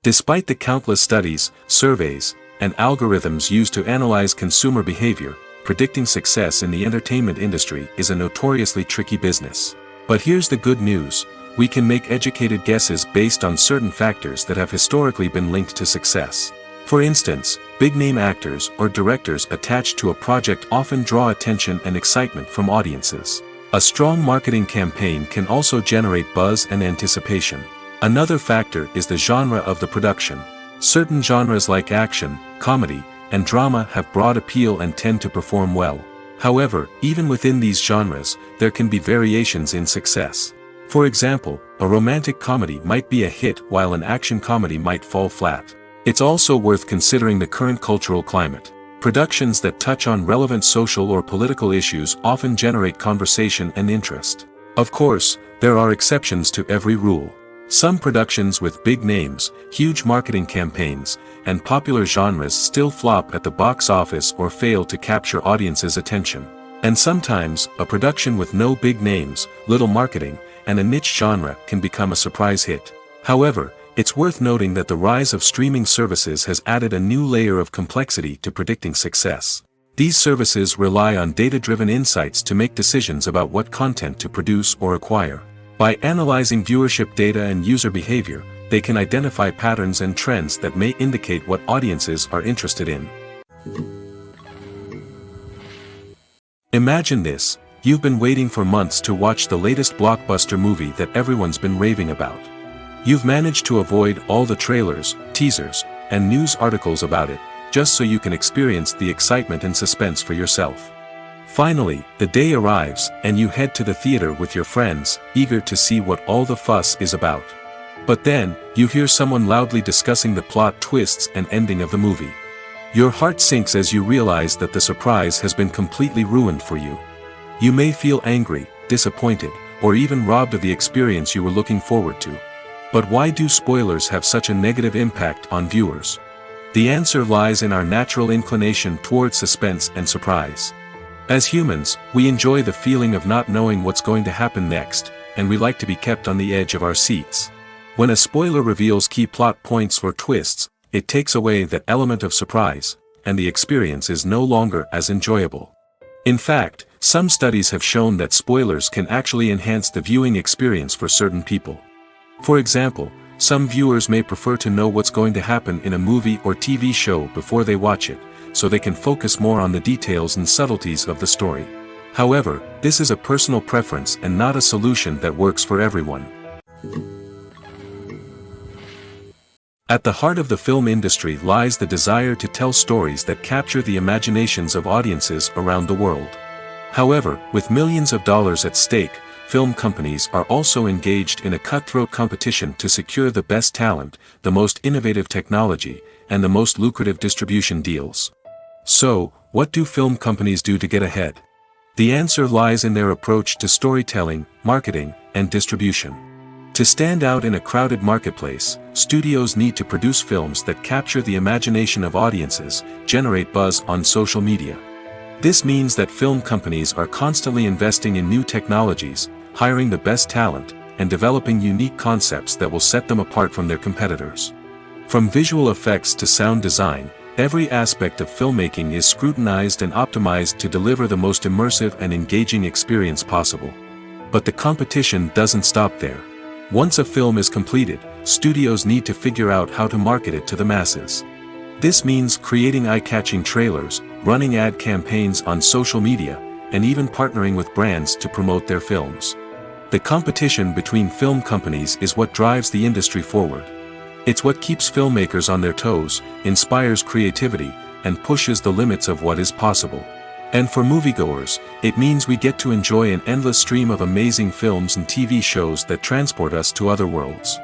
Despite the countless studies, surveys, and algorithms used to analyze consumer behavior, predicting success in the entertainment industry is a notoriously tricky business. But here's the good news: we can make educated guesses based on certain factors that have historically been linked to success. For instance, big-name actors or directors attached to a project often draw attention and excitement from audiences. A strong marketing campaign can also generate buzz and anticipation. Another factor is the genre of the production. Certain genres like action, comedy, and drama have broad appeal and tend to perform well. However, even within these genres, there can be variations in success. For example, a romantic comedy might be a hit while an action comedy might fall flat. It's also worth considering the current cultural climate. Productions that touch on relevant social or political issues often generate conversation and interest. Of course, there are exceptions to every rule. Some productions with big names, huge marketing campaigns, and popular genres still flop at the box office or fail to capture audiences' attention. And sometimes, a production with no big names, little marketing, and a niche genre can become a surprise hit. However, it's worth noting that the rise of streaming services has added a new layer of complexity to predicting success. These services rely on data-driven insights to make decisions about what content to produce or acquire. By analyzing viewership data and user behavior, they can identify patterns and trends that may indicate what audiences are interested in. Imagine this: you've been waiting for months to watch the latest blockbuster movie that everyone's been raving about. You've managed to avoid all the trailers, teasers, and news articles about it, just so you can experience the excitement and suspense for yourself. Finally, the day arrives, and you head to the theater with your friends, eager to see what all the fuss is about. But then, you hear someone loudly discussing the plot twists and ending of the movie. Your heart sinks as you realize that the surprise has been completely ruined for you. You may feel angry, disappointed, or even robbed of the experience you were looking forward to. But why do spoilers have such a negative impact on viewers? The answer lies in our natural inclination toward suspense and surprise. As humans, we enjoy the feeling of not knowing what's going to happen next, and we like to be kept on the edge of our seats. When a spoiler reveals key plot points or twists, it takes away that element of surprise, and the experience is no longer as enjoyable. In fact, some studies have shown that spoilers can actually enhance the viewing experience for certain people. For example, some viewers may prefer to know what's going to happen in a movie or TV show before they watch it, so they can focus more on the details and subtleties of the story. However, this is a personal preference and not a solution that works for everyone. At the heart of the film industry lies the desire to tell stories that capture the imaginations of audiences around the world. However, with millions of dollars at stake, film companies are also engaged in a cutthroat competition to secure the best talent, the most innovative technology, and the most lucrative distribution deals. So, what do film companies do to get ahead? The answer lies in their approach to storytelling, marketing, and distribution. To stand out in a crowded marketplace, studios need to produce films that capture the imagination of audiences, generate buzz on social media. This means that film companies are constantly investing in new technologies, hiring the best talent, and developing unique concepts that will set them apart from their competitors. From visual effects to sound design, every aspect of filmmaking is scrutinized and optimized to deliver the most immersive and engaging experience possible. But the competition doesn't stop there. Once a film is completed, studios need to figure out how to market it to the masses. This means creating eye-catching trailers, running ad campaigns on social media, and even partnering with brands to promote their films. The competition between film companies is what drives the industry forward. It's what keeps filmmakers on their toes, inspires creativity, and pushes the limits of what is possible. And for moviegoers, it means we get to enjoy an endless stream of amazing films and TV shows that transport us to other worlds.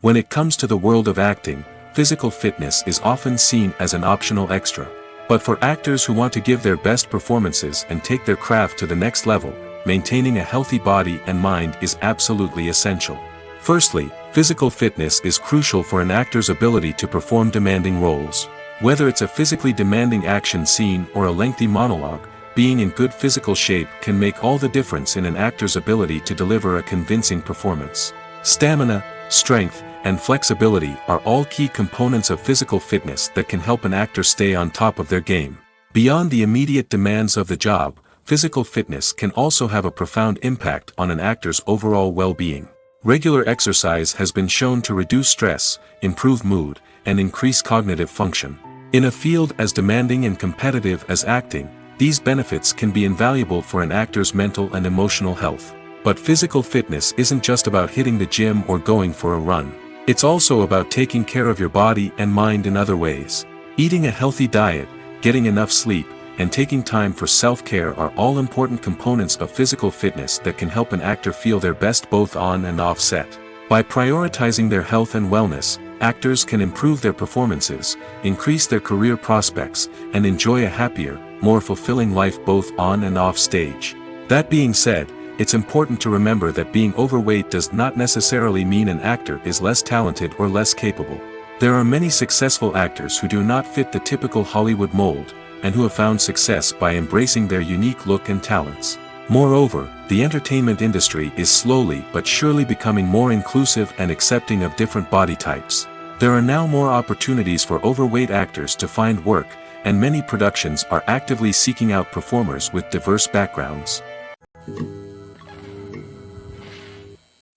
When it comes to the world of acting, physical fitness is often seen as an optional extra. But for actors who want to give their best performances and take their craft to the next level, maintaining a healthy body and mind is absolutely essential. Firstly, physical fitness is crucial for an actor's ability to perform demanding roles. Whether it's a physically demanding action scene or a lengthy monologue, being in good physical shape can make all the difference in an actor's ability to deliver a convincing performance. Stamina, strength, and flexibility are all key components of physical fitness that can help an actor stay on top of their game. Beyond the immediate demands of the job, physical fitness can also have a profound impact on an actor's overall well-being. Regular exercise has been shown to reduce stress, improve mood, and increase cognitive function. In a field as demanding and competitive as acting, these benefits can be invaluable for an actor's mental and emotional health. But physical fitness isn't just about hitting the gym or going for a run. It's also about taking care of your body and mind in other ways. Eating a healthy diet, getting enough sleep, and taking time for self-care are all important components of physical fitness that can help an actor feel their best both on and off set. By prioritizing their health and wellness, actors can improve their performances, increase their career prospects, and enjoy a happier, more fulfilling life both on and off stage. That being said, it's important to remember that being overweight does not necessarily mean an actor is less talented or less capable. There are many successful actors who do not fit the typical Hollywood mold, and who have found success by embracing their unique look and talents. Moreover, the entertainment industry is slowly but surely becoming more inclusive and accepting of different body types. There are now more opportunities for overweight actors to find work, and many productions are actively seeking out performers with diverse backgrounds.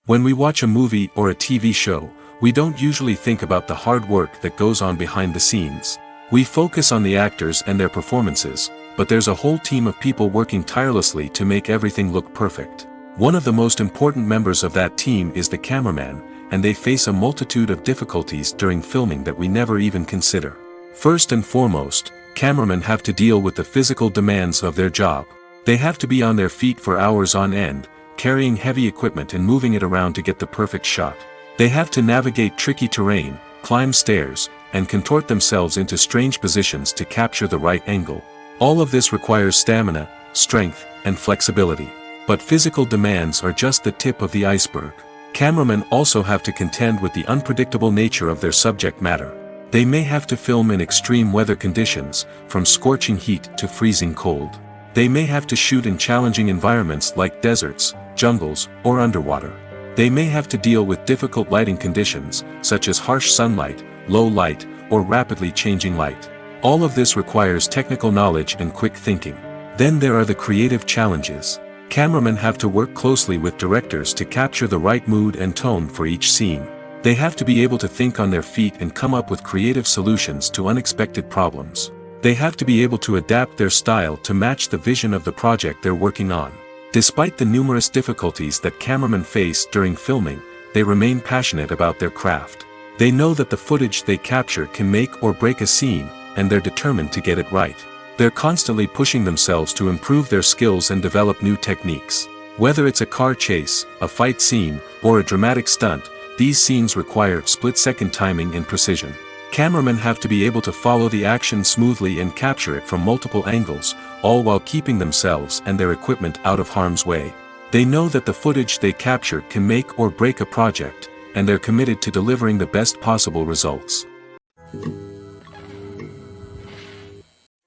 When we watch a movie or a TV show, we don't usually think about the hard work that goes on behind the scenes. We focus on the actors and their performances, but there's a whole team of people working tirelessly to make everything look perfect. One of the most important members of that team is the cameraman, and they face a multitude of difficulties during filming that we never even consider. First and foremost, cameramen have to deal with the physical demands of their job. They have to be on their feet for hours on end, carrying heavy equipment and moving it around to get the perfect shot. They have to navigate tricky terrain, climb stairs, and contort themselves into strange positions to capture the right angle. All of this requires stamina, strength, and flexibility. But physical demands are just the tip of the iceberg. Cameramen also have to contend with the unpredictable nature of their subject matter. They may have to film in extreme weather conditions, from scorching heat to freezing cold. They may have to shoot in challenging environments like deserts, jungles, or underwater. They may have to deal with difficult lighting conditions, such as harsh sunlight, low light, or rapidly changing light. All of this requires technical knowledge and quick thinking. Then there are the creative challenges. Cameramen have to work closely with directors to capture the right mood and tone for each scene. They have to be able to think on their feet and come up with creative solutions to unexpected problems. They have to be able to adapt their style to match the vision of the project they're working on. Despite the numerous difficulties that cameramen face during filming, they remain passionate about their craft. They know that the footage they capture can make or break a scene, and they're determined to get it right. They're constantly pushing themselves to improve their skills and develop new techniques. Whether it's a car chase, a fight scene, or a dramatic stunt, these scenes require split-second timing and precision. Cameramen have to be able to follow the action smoothly and capture it from multiple angles, all while keeping themselves and their equipment out of harm's way. They know that the footage they capture can make or break a project, and they're committed to delivering the best possible results.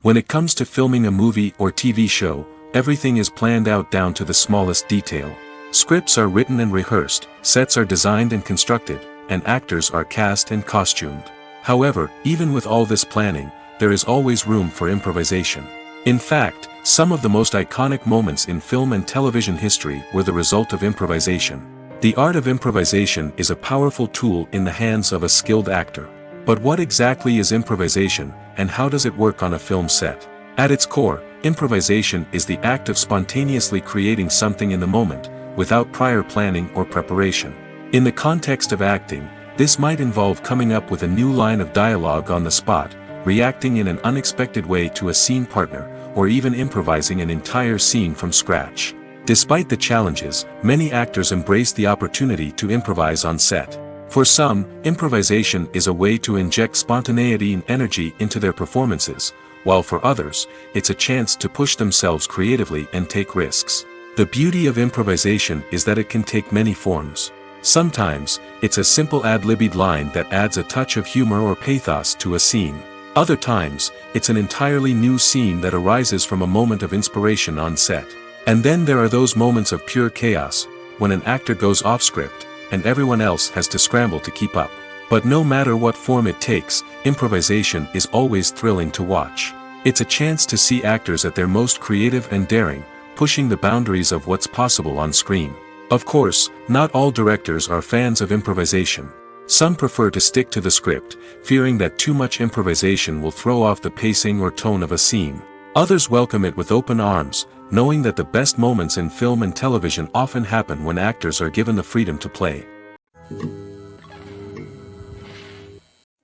When it comes to filming a movie or TV show, everything is planned out down to the smallest detail. Scripts are written and rehearsed, sets are designed and constructed, and actors are cast and costumed. However, even with all this planning, there is always room for improvisation. In fact, some of the most iconic moments in film and television history were the result of improvisation. The art of improvisation is a powerful tool in the hands of a skilled actor. But what exactly is improvisation, and how does it work on a film set? At its core, improvisation is the act of spontaneously creating something in the moment, without prior planning or preparation. In the context of acting, this might involve coming up with a new line of dialogue on the spot, reacting in an unexpected way to a scene partner, or even improvising an entire scene from scratch. Despite the challenges, many actors embrace the opportunity to improvise on set. For some, improvisation is a way to inject spontaneity and energy into their performances, while for others, it's a chance to push themselves creatively and take risks. The beauty of improvisation is that it can take many forms. Sometimes, it's a simple ad-libbed line that adds a touch of humor or pathos to a scene. Other times, it's an entirely new scene that arises from a moment of inspiration on set. And then there are those moments of pure chaos, when an actor goes off script, and everyone else has to scramble to keep up. But no matter what form it takes, improvisation is always thrilling to watch. It's a chance to see actors at their most creative and daring, pushing the boundaries of what's possible on screen. Of course, not all directors are fans of improvisation. Some prefer to stick to the script, fearing that too much improvisation will throw off the pacing or tone of a scene. Others welcome it with open arms, knowing that the best moments in film and television often happen when actors are given the freedom to play.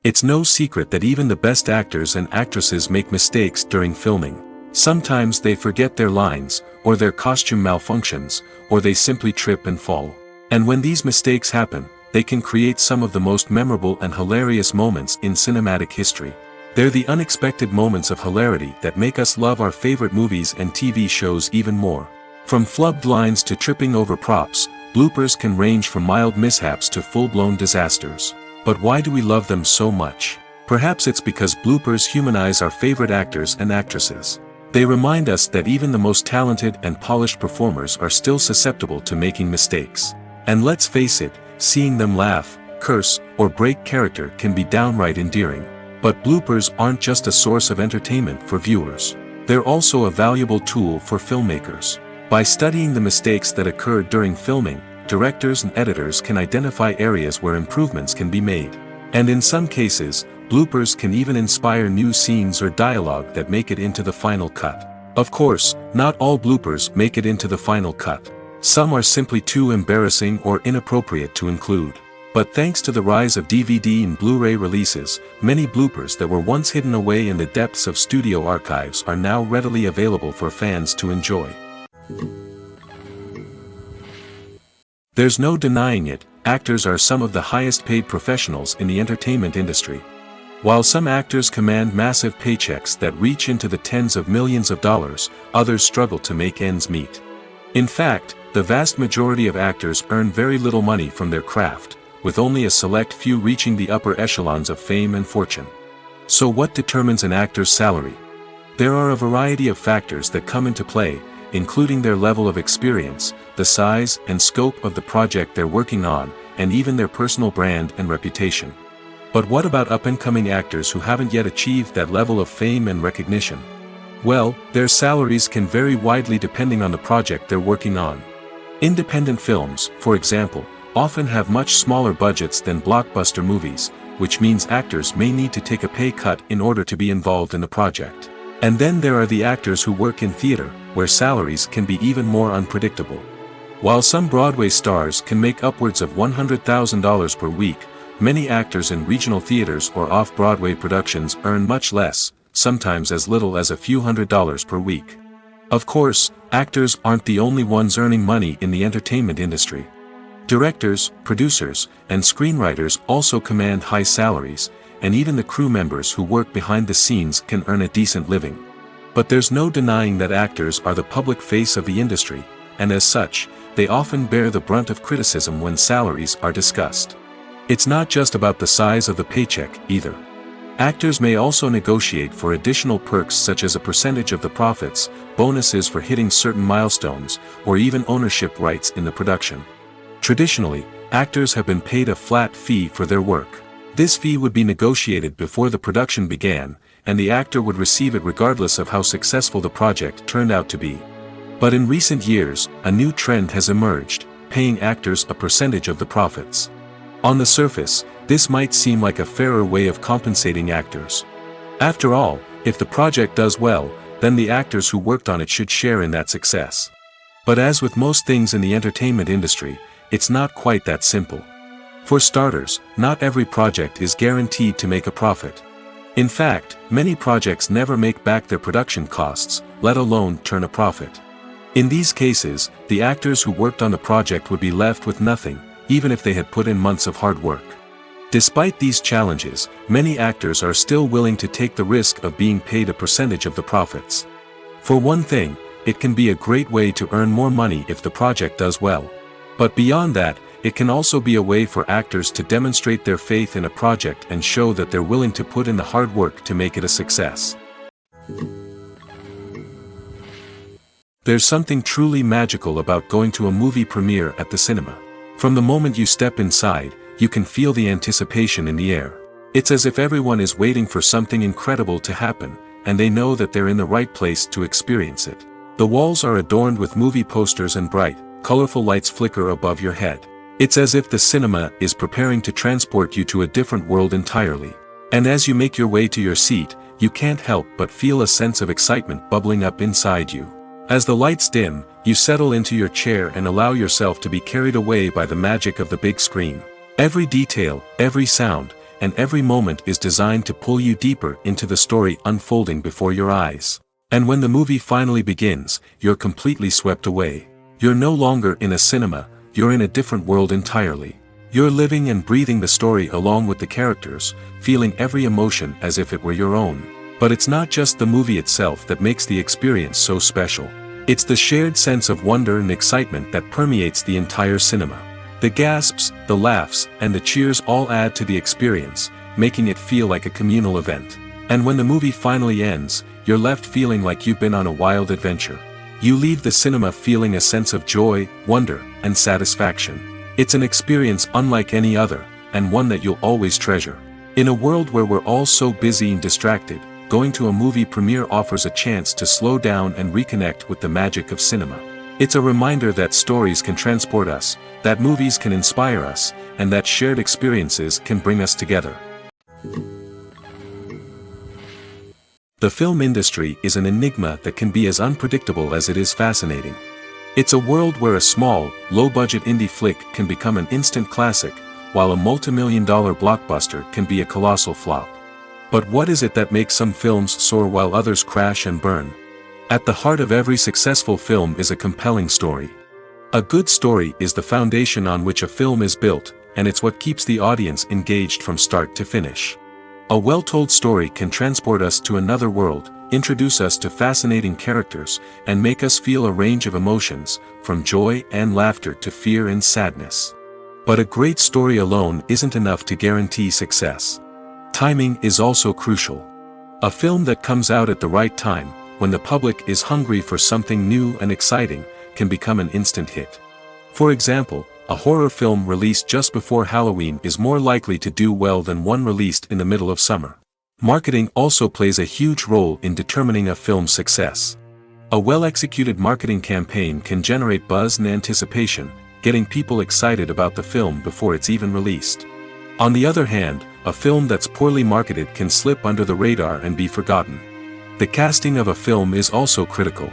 It's no secret that even the best actors and actresses make mistakes during filming. Sometimes they forget their lines, or their costume malfunctions, or they simply trip and fall. And when these mistakes happen, they can create some of the most memorable and hilarious moments in cinematic history. They're the unexpected moments of hilarity that make us love our favorite movies and TV shows even more. From flubbed lines to tripping over props, bloopers can range from mild mishaps to full-blown disasters. But why do we love them so much? Perhaps it's because bloopers humanize our favorite actors and actresses. They remind us that even the most talented and polished performers are still susceptible to making mistakes. And let's face it, seeing them laugh, curse, or break character can be downright endearing. But bloopers aren't just a source of entertainment for viewers. They're also a valuable tool for filmmakers. By studying the mistakes that occurred during filming, directors and editors can identify areas where improvements can be made. And in some cases, bloopers can even inspire new scenes or dialogue that make it into the final cut. Of course, not all bloopers make it into the final cut. Some are simply too embarrassing or inappropriate to include. But thanks to the rise of DVD and Blu-ray releases, many bloopers that were once hidden away in the depths of studio archives are now readily available for fans to enjoy. There's no denying it, actors are some of the highest paid professionals in the entertainment industry. While some actors command massive paychecks that reach into the tens of millions of dollars, others struggle to make ends meet. In fact, the vast majority of actors earn very little money from their craft, with only a select few reaching the upper echelons of fame and fortune. So what determines an actor's salary? There are a variety of factors that come into play, including their level of experience, the size and scope of the project they're working on, and even their personal brand and reputation. But what about up-and-coming actors who haven't yet achieved that level of fame and recognition? Well, their salaries can vary widely depending on the project they're working on. Independent films, for example, often have much smaller budgets than blockbuster movies, which means actors may need to take a pay cut in order to be involved in the project. And then there are the actors who work in theater, where salaries can be even more unpredictable. While some Broadway stars can make upwards of $100,000 per week, many actors in regional theaters or off-Broadway productions earn much less, sometimes as little as a few $100s per week. Of course, actors aren't the only ones earning money in the entertainment industry. Directors, producers, and screenwriters also command high salaries, and even the crew members who work behind the scenes can earn a decent living. But there's no denying that actors are the public face of the industry, and as such, they often bear the brunt of criticism when salaries are discussed. It's not just about the size of the paycheck, either. Actors may also negotiate for additional perks such as a percentage of the profits, bonuses for hitting certain milestones, or even ownership rights in the production. Traditionally, actors have been paid a flat fee for their work. This fee would be negotiated before the production began, and the actor would receive it regardless of how successful the project turned out to be. But in recent years, a new trend has emerged, paying actors a percentage of the profits. On the surface, this might seem like a fairer way of compensating actors. After all, if the project does well, then the actors who worked on it should share in that success. But as with most things in the entertainment industry, it's not quite that simple. For starters, not every project is guaranteed to make a profit. In fact, many projects never make back their production costs, let alone turn a profit. In these cases, the actors who worked on the project would be left with nothing, even if they had put in months of hard work. Despite these challenges, many actors are still willing to take the risk of being paid a percentage of the profits. For one thing, it can be a great way to earn more money if the project does well. But beyond that, it can also be a way for actors to demonstrate their faith in a project and show that they're willing to put in the hard work to make it a success. There's something truly magical about going to a movie premiere at the cinema. From the moment you step inside, you can feel the anticipation in the air. It's as if everyone is waiting for something incredible to happen, and they know that they're in the right place to experience it. The walls are adorned with movie posters and bright, colorful lights flicker above your head. It's as if the cinema is preparing to transport you to a different world entirely. And as you make your way to your seat, you can't help but feel a sense of excitement bubbling up inside you. As the lights dim, you settle into your chair and allow yourself to be carried away by the magic of the big screen. Every detail, every sound, and every moment is designed to pull you deeper into the story unfolding before your eyes. And when the movie finally begins, you're completely swept away. You're no longer in a cinema, you're in a different world entirely. You're living and breathing the story along with the characters, feeling every emotion as if it were your own. But it's not just the movie itself that makes the experience so special. It's the shared sense of wonder and excitement that permeates the entire cinema. The gasps, the laughs, and the cheers all add to the experience, making it feel like a communal event. And when the movie finally ends, you're left feeling like you've been on a wild adventure. You leave the cinema feeling a sense of joy, wonder, and satisfaction. It's an experience unlike any other, and one that you'll always treasure. In a world where we're all so busy and distracted, going to a movie premiere offers a chance to slow down and reconnect with the magic of cinema. It's a reminder that stories can transport us, that movies can inspire us, and that shared experiences can bring us together. The film industry is an enigma that can be as unpredictable as it is fascinating. It's a world where a small, low-budget indie flick can become an instant classic, while a multi-million-dollar blockbuster can be a colossal flop. But what is it that makes some films soar while others crash and burn? At the heart of every successful film is a compelling story. A good story is the foundation on which a film is built, and it's what keeps the audience engaged from start to finish. A well-told story can transport us to another world, introduce us to fascinating characters, and make us feel a range of emotions, from joy and laughter to fear and sadness. But a great story alone isn't enough to guarantee success. Timing is also crucial. A film that comes out at the right time, when the public is hungry for something new and exciting, can become an instant hit. For example, a horror film released just before Halloween is more likely to do well than one released in the middle of summer. Marketing also plays a huge role in determining a film's success. A well-executed marketing campaign can generate buzz and anticipation, getting people excited about the film before it's even released. On the other hand, a film that's poorly marketed can slip under the radar and be forgotten. The casting of a film is also critical.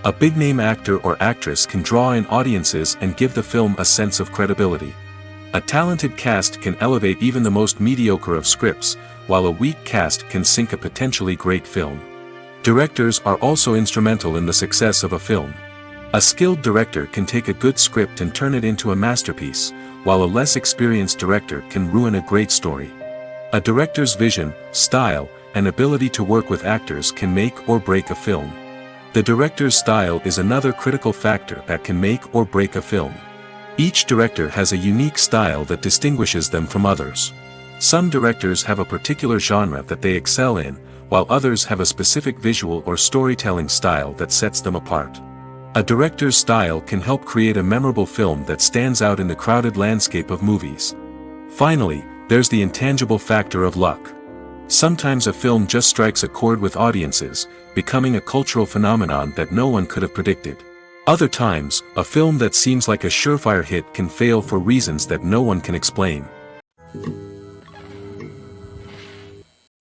A big-name actor or actress can draw in audiences and give the film a sense of credibility. A talented cast can elevate even the most mediocre of scripts, while a weak cast can sink a potentially great film. Directors are also instrumental in the success of a film. A skilled director can take a good script and turn it into a masterpiece, while a less experienced director can ruin a great story. A director's vision, style, and ability to work with actors can make or break a film. The director's style is another critical factor that can make or break a film. Each director has a unique style that distinguishes them from others. Some directors have a particular genre that they excel in, while others have a specific visual or storytelling style that sets them apart. A director's style can help create a memorable film that stands out in the crowded landscape of movies. Finally, there's the intangible factor of luck. Sometimes a film just strikes a chord with audiences, becoming a cultural phenomenon that no one could have predicted. Other times, a film that seems like a surefire hit can fail for reasons that no one can explain.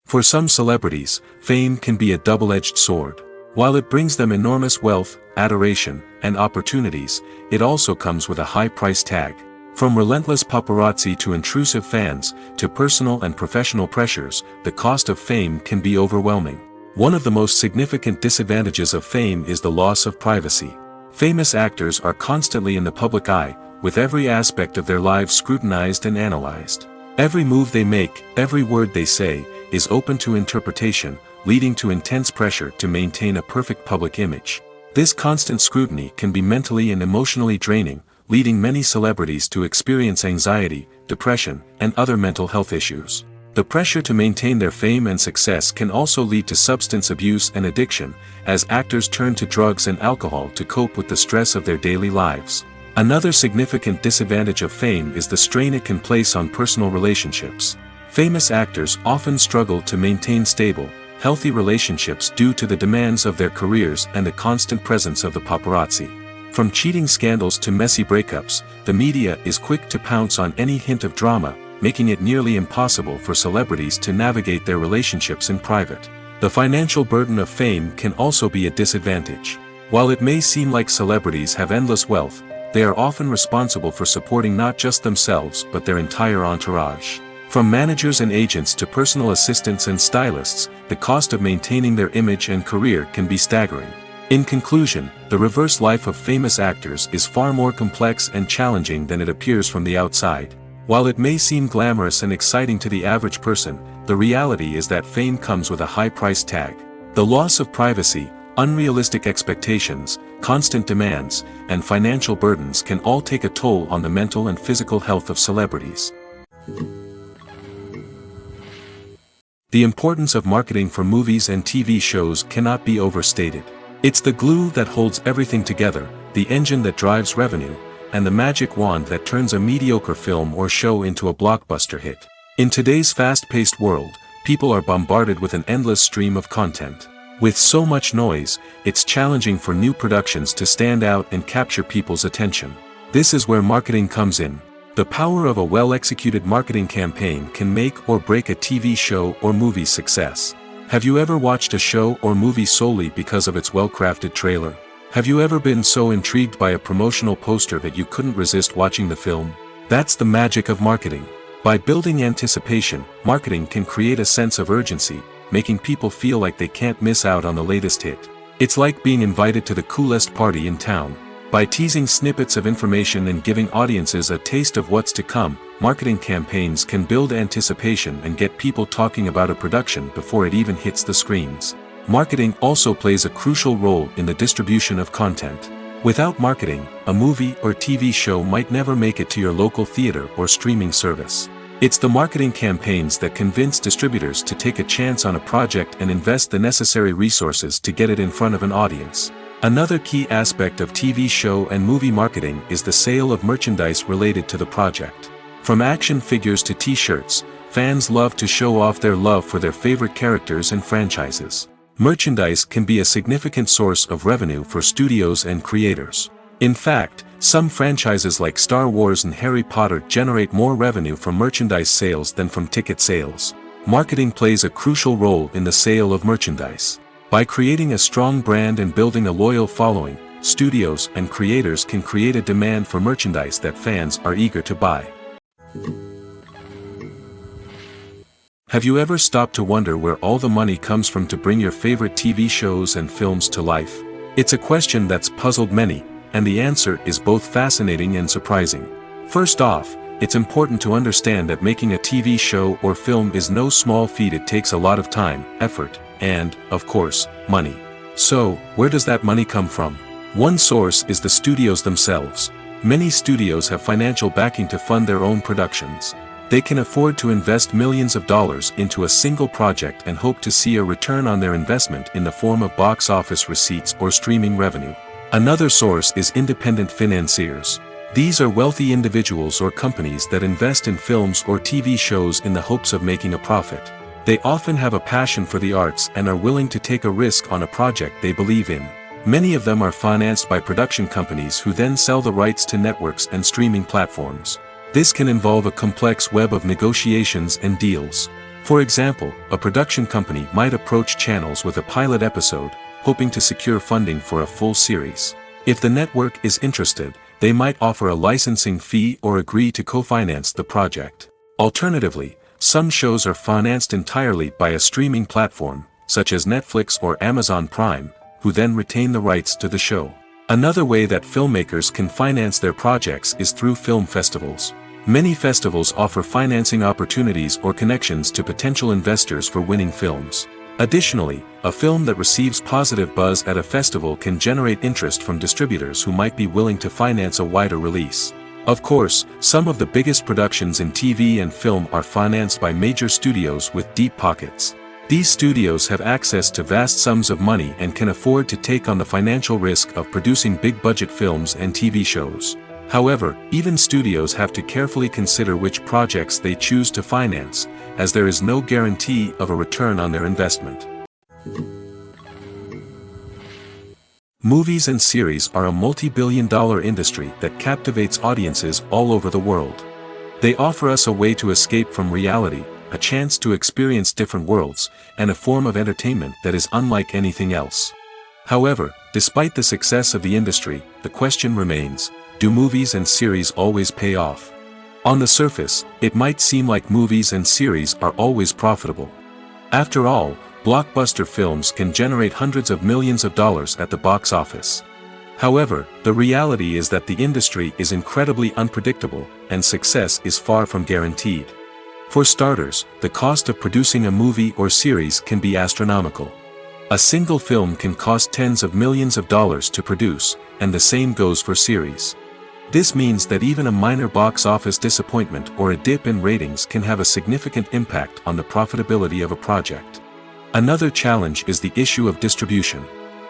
For some celebrities, fame can be a double-edged sword. While it brings them enormous wealth, adoration, and opportunities, it also comes with a high price tag. From relentless paparazzi to intrusive fans, to personal and professional pressures, the cost of fame can be overwhelming. One of the most significant disadvantages of fame is the loss of privacy. Famous actors are constantly in the public eye, with every aspect of their lives scrutinized and analyzed. Every move they make, every word they say, is open to interpretation, leading to intense pressure to maintain a perfect public image. This constant scrutiny can be mentally and emotionally draining, leading many celebrities to experience anxiety, depression, and other mental health issues. The pressure to maintain their fame and success can also lead to substance abuse and addiction, as actors turn to drugs and alcohol to cope with the stress of their daily lives. Another significant disadvantage of fame is the strain it can place on personal relationships. Famous actors often struggle to maintain stable, healthy relationships due to the demands of their careers and the constant presence of the paparazzi. From cheating scandals to messy breakups, the media is quick to pounce on any hint of drama, making it nearly impossible for celebrities to navigate their relationships in private. The financial burden of fame can also be a disadvantage. While it may seem like celebrities have endless wealth, they are often responsible for supporting not just themselves but their entire entourage. From managers and agents to personal assistants and stylists, the cost of maintaining their image and career can be staggering. In conclusion, the reverse life of famous actors is far more complex and challenging than it appears from the outside. While it may seem glamorous and exciting to the average person, the reality is that fame comes with a high price tag. The loss of privacy, unrealistic expectations, constant demands, and financial burdens can all take a toll on the mental and physical health of celebrities. The importance of marketing for movies and TV shows cannot be overstated. It's the glue that holds everything together, the engine that drives revenue, and the magic wand that turns a mediocre film or show into a blockbuster hit. In today's fast-paced world, people are bombarded with an endless stream of content. With so much noise, it's challenging for new productions to stand out and capture people's attention. This is where marketing comes in. The power of a well-executed marketing campaign can make or break a TV show or movie's success. Have you ever watched a show or movie solely because of its well-crafted trailer? Have you ever been so intrigued by a promotional poster that you couldn't resist watching the film? That's the magic of marketing. By building anticipation, marketing can create a sense of urgency, making people feel like they can't miss out on the latest hit. It's like being invited to the coolest party in town. By teasing snippets of information and giving audiences a taste of what's to come, marketing campaigns can build anticipation and get people talking about a production before it even hits the screens. Marketing also plays a crucial role in the distribution of content. Without marketing, a movie or TV show might never make it to your local theater or streaming service. It's the marketing campaigns that convince distributors to take a chance on a project and invest the necessary resources to get it in front of an audience. Another key aspect of TV show and movie marketing is the sale of merchandise related to the project. From action figures to t-shirts, fans love to show off their love for their favorite characters and franchises. Merchandise can be a significant source of revenue for studios and creators. In fact, some franchises like Star Wars and Harry Potter generate more revenue from merchandise sales than from ticket sales. Marketing plays a crucial role in the sale of merchandise. By creating a strong brand and building a loyal following, studios and creators can create a demand for merchandise that fans are eager to buy. Have you ever stopped to wonder where all the money comes from to bring your favorite TV shows and films to life? It's a question that's puzzled many, and the answer is both fascinating and surprising. First off, it's important to understand that making a TV show or film is no small feat. It takes a lot of time, effort, and, of course, money. So, where does that money come from? One source is the studios themselves. Many studios have financial backing to fund their own productions. They can afford to invest millions of dollars into a single project and hope to see a return on their investment in the form of box office receipts or streaming revenue. Another source is independent financiers. These are wealthy individuals or companies that invest in films or TV shows in the hopes of making a profit. They often have a passion for the arts and are willing to take a risk on a project they believe in. Many of them are financed by production companies who then sell the rights to networks and streaming platforms. This can involve a complex web of negotiations and deals. For example, a production company might approach channels with a pilot episode, hoping to secure funding for a full series. If the network is interested, they might offer a licensing fee or agree to co-finance the project. Alternatively, some shows are financed entirely by a streaming platform, such as Netflix or Amazon Prime, who then retain the rights to the show. Another way that filmmakers can finance their projects is through film festivals. Many festivals offer financing opportunities or connections to potential investors for winning films. Additionally, a film that receives positive buzz at a festival can generate interest from distributors who might be willing to finance a wider release. Of course, some of the biggest productions in TV and film are financed by major studios with deep pockets. These studios have access to vast sums of money and can afford to take on the financial risk of producing big-budget films and TV shows. However, even studios have to carefully consider which projects they choose to finance, as there is no guarantee of a return on their investment. Movies and series are a multi-billion-dollar industry that captivates audiences all over the world. They offer us a way to escape from reality, a chance to experience different worlds, and a form of entertainment that is unlike anything else. However, despite the success of the industry, the question remains, do movies and series always pay off? On the surface, it might seem like movies and series are always profitable. After all, blockbuster films can generate hundreds of millions of dollars at the box office. However, the reality is that the industry is incredibly unpredictable, and success is far from guaranteed. For starters, the cost of producing a movie or series can be astronomical. A single film can cost tens of millions of dollars to produce, and the same goes for series. This means that even a minor box office disappointment or a dip in ratings can have a significant impact on the profitability of a project. Another challenge is the issue of distribution.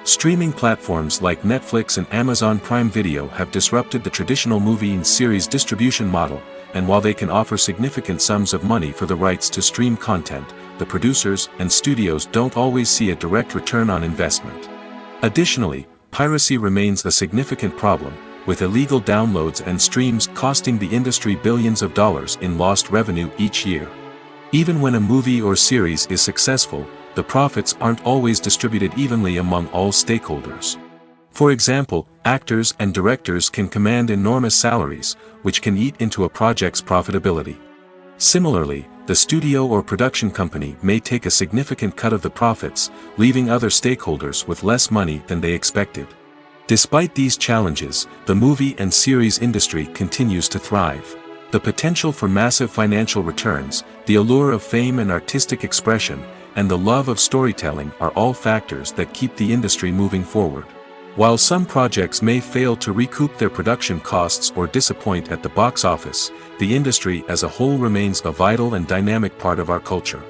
Streaming platforms like Netflix and Amazon Prime Video have disrupted the traditional movie and series distribution model, and while they can offer significant sums of money for the rights to stream content, the producers and studios don't always see a direct return on investment. Additionally, piracy remains a significant problem, with illegal downloads and streams costing the industry billions of dollars in lost revenue each year. Even when a movie or series is successful, the profits aren't always distributed evenly among all stakeholders. For example, actors and directors can command enormous salaries, which can eat into a project's profitability. Similarly, the studio or production company may take a significant cut of the profits, leaving other stakeholders with less money than they expected. Despite these challenges, the movie and series industry continues to thrive. The potential for massive financial returns, the allure of fame and artistic expression, and the love of storytelling are all factors that keep the industry moving forward. While some projects may fail to recoup their production costs or disappoint at the box office, the industry as a whole remains a vital and dynamic part of our culture.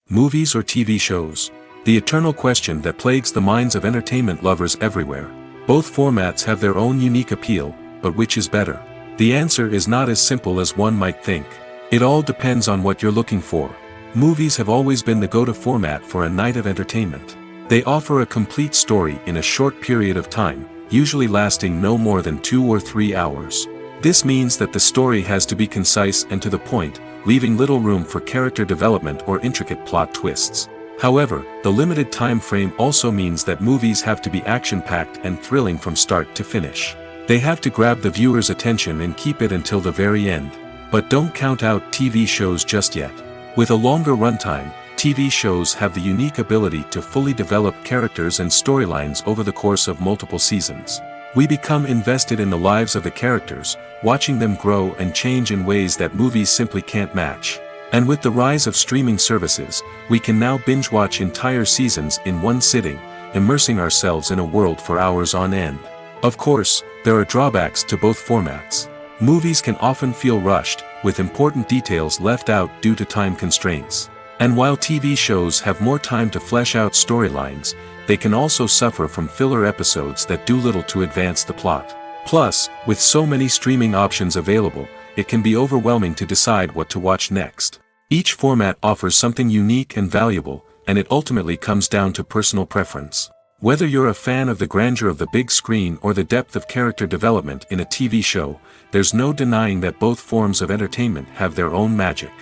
Movies or TV shows? The eternal question that plagues the minds of entertainment lovers everywhere. Both formats have their own unique appeal, but which is better? The answer is not as simple as one might think. It all depends on what you're looking for. Movies have always been the go-to format for a night of entertainment. They offer a complete story in a short period of time, usually lasting no more than 2 or 3 hours. This means that the story has to be concise and to the point, leaving little room for character development or intricate plot twists. However, the limited time frame also means that movies have to be action-packed and thrilling from start to finish. They have to grab the viewer's attention and keep it until the very end. But don't count out TV shows just yet. With a longer runtime, TV shows have the unique ability to fully develop characters and storylines over the course of multiple seasons. We become invested in the lives of the characters, watching them grow and change in ways that movies simply can't match. And with the rise of streaming services, we can now binge-watch entire seasons in one sitting, immersing ourselves in a world for hours on end. Of course, there are drawbacks to both formats. Movies can often feel rushed, with important details left out due to time constraints. And while TV shows have more time to flesh out storylines, they can also suffer from filler episodes that do little to advance the plot. Plus, with so many streaming options available, it can be overwhelming to decide what to watch next. Each format offers something unique and valuable, and it ultimately comes down to personal preference. Whether you're a fan of the grandeur of the big screen or the depth of character development in a TV show, there's no denying that both forms of entertainment have their own magic.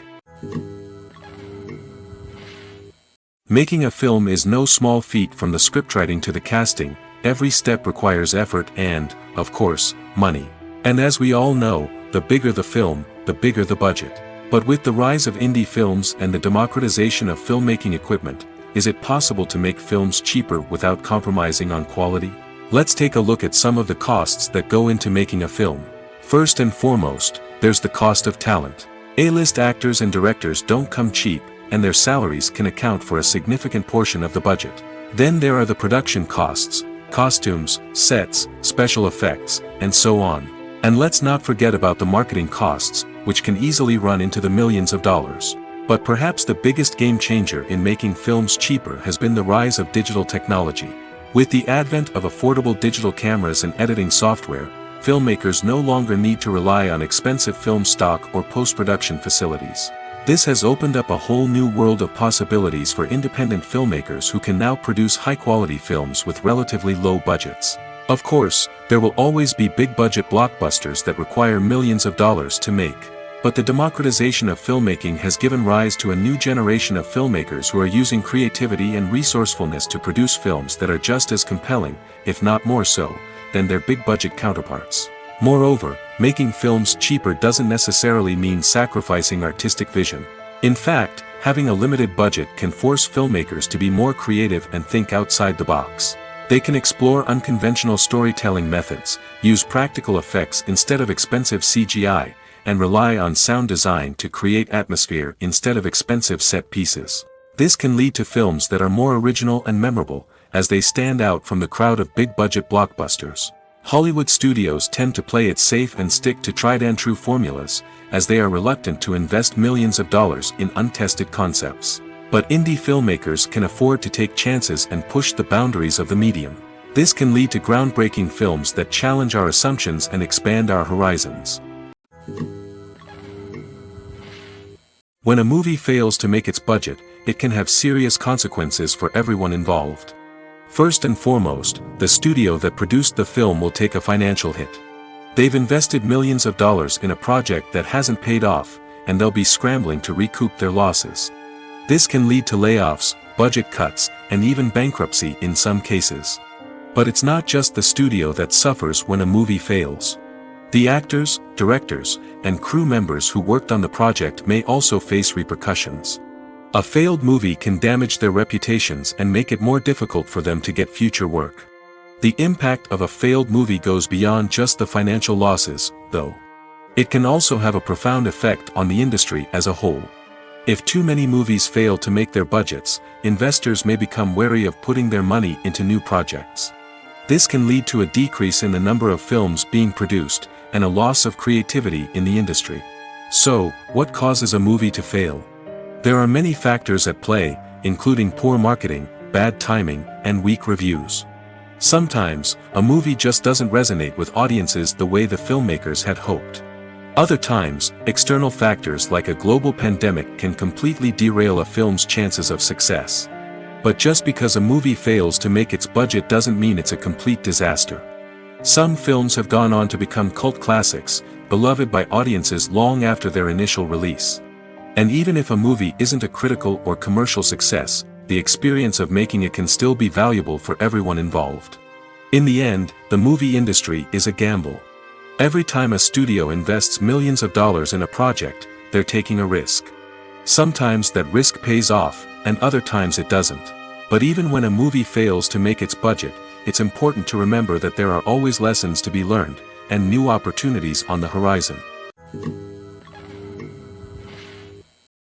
Making a film is no small feat. From the scriptwriting to the casting, every step requires effort and, of course, money. And as we all know, the bigger the film, the bigger the budget. But with the rise of indie films and the democratization of filmmaking equipment, is it possible to make films cheaper without compromising on quality? Let's take a look at some of the costs that go into making a film. First and foremost, there's the cost of talent. A-list actors and directors don't come cheap, and their salaries can account for a significant portion of the budget. Then there are the production costs, costumes, sets, special effects, and so on. And let's not forget about the marketing costs, which can easily run into the millions of dollars. But perhaps the biggest game changer in making films cheaper has been the rise of digital technology. With the advent of affordable digital cameras and editing software, filmmakers no longer need to rely on expensive film stock or post-production facilities. This has opened up a whole new world of possibilities for independent filmmakers who can now produce high-quality films with relatively low budgets. Of course, there will always be big-budget blockbusters that require millions of dollars to make. But the democratization of filmmaking has given rise to a new generation of filmmakers who are using creativity and resourcefulness to produce films that are just as compelling, if not more so, than their big-budget counterparts. Moreover, making films cheaper doesn't necessarily mean sacrificing artistic vision. In fact, having a limited budget can force filmmakers to be more creative and think outside the box. They can explore unconventional storytelling methods, use practical effects instead of expensive CGI, and rely on sound design to create atmosphere instead of expensive set pieces. This can lead to films that are more original and memorable, as they stand out from the crowd of big-budget blockbusters. Hollywood studios tend to play it safe and stick to tried-and-true formulas, as they are reluctant to invest millions of dollars in untested concepts. But indie filmmakers can afford to take chances and push the boundaries of the medium. This can lead to groundbreaking films that challenge our assumptions and expand our horizons. When a movie fails to make its budget, it can have serious consequences for everyone involved. First and foremost, the studio that produced the film will take a financial hit. They've invested millions of dollars in a project that hasn't paid off, and they'll be scrambling to recoup their losses. This can lead to layoffs, budget cuts, and even bankruptcy in some cases. But it's not just the studio that suffers when a movie fails. The actors, directors, and crew members who worked on the project may also face repercussions. A failed movie can damage their reputations and make it more difficult for them to get future work. The impact of a failed movie goes beyond just the financial losses, though. It can also have a profound effect on the industry as a whole. If too many movies fail to make their budgets, investors may become wary of putting their money into new projects. This can lead to a decrease in the number of films being produced, and a loss of creativity in the industry. So, what causes a movie to fail? There are many factors at play, including poor marketing, bad timing, and weak reviews. Sometimes, a movie just doesn't resonate with audiences the way the filmmakers had hoped. Other times, external factors like a global pandemic can completely derail a film's chances of success. But just because a movie fails to make its budget doesn't mean it's a complete disaster. Some films have gone on to become cult classics, beloved by audiences long after their initial release. And even if a movie isn't a critical or commercial success, the experience of making it can still be valuable for everyone involved. In the end, the movie industry is a gamble. Every time a studio invests millions of dollars in a project, they're taking a risk. Sometimes that risk pays off, and other times it doesn't. But even when a movie fails to make its budget, it's important to remember that there are always lessons to be learned, and new opportunities on the horizon.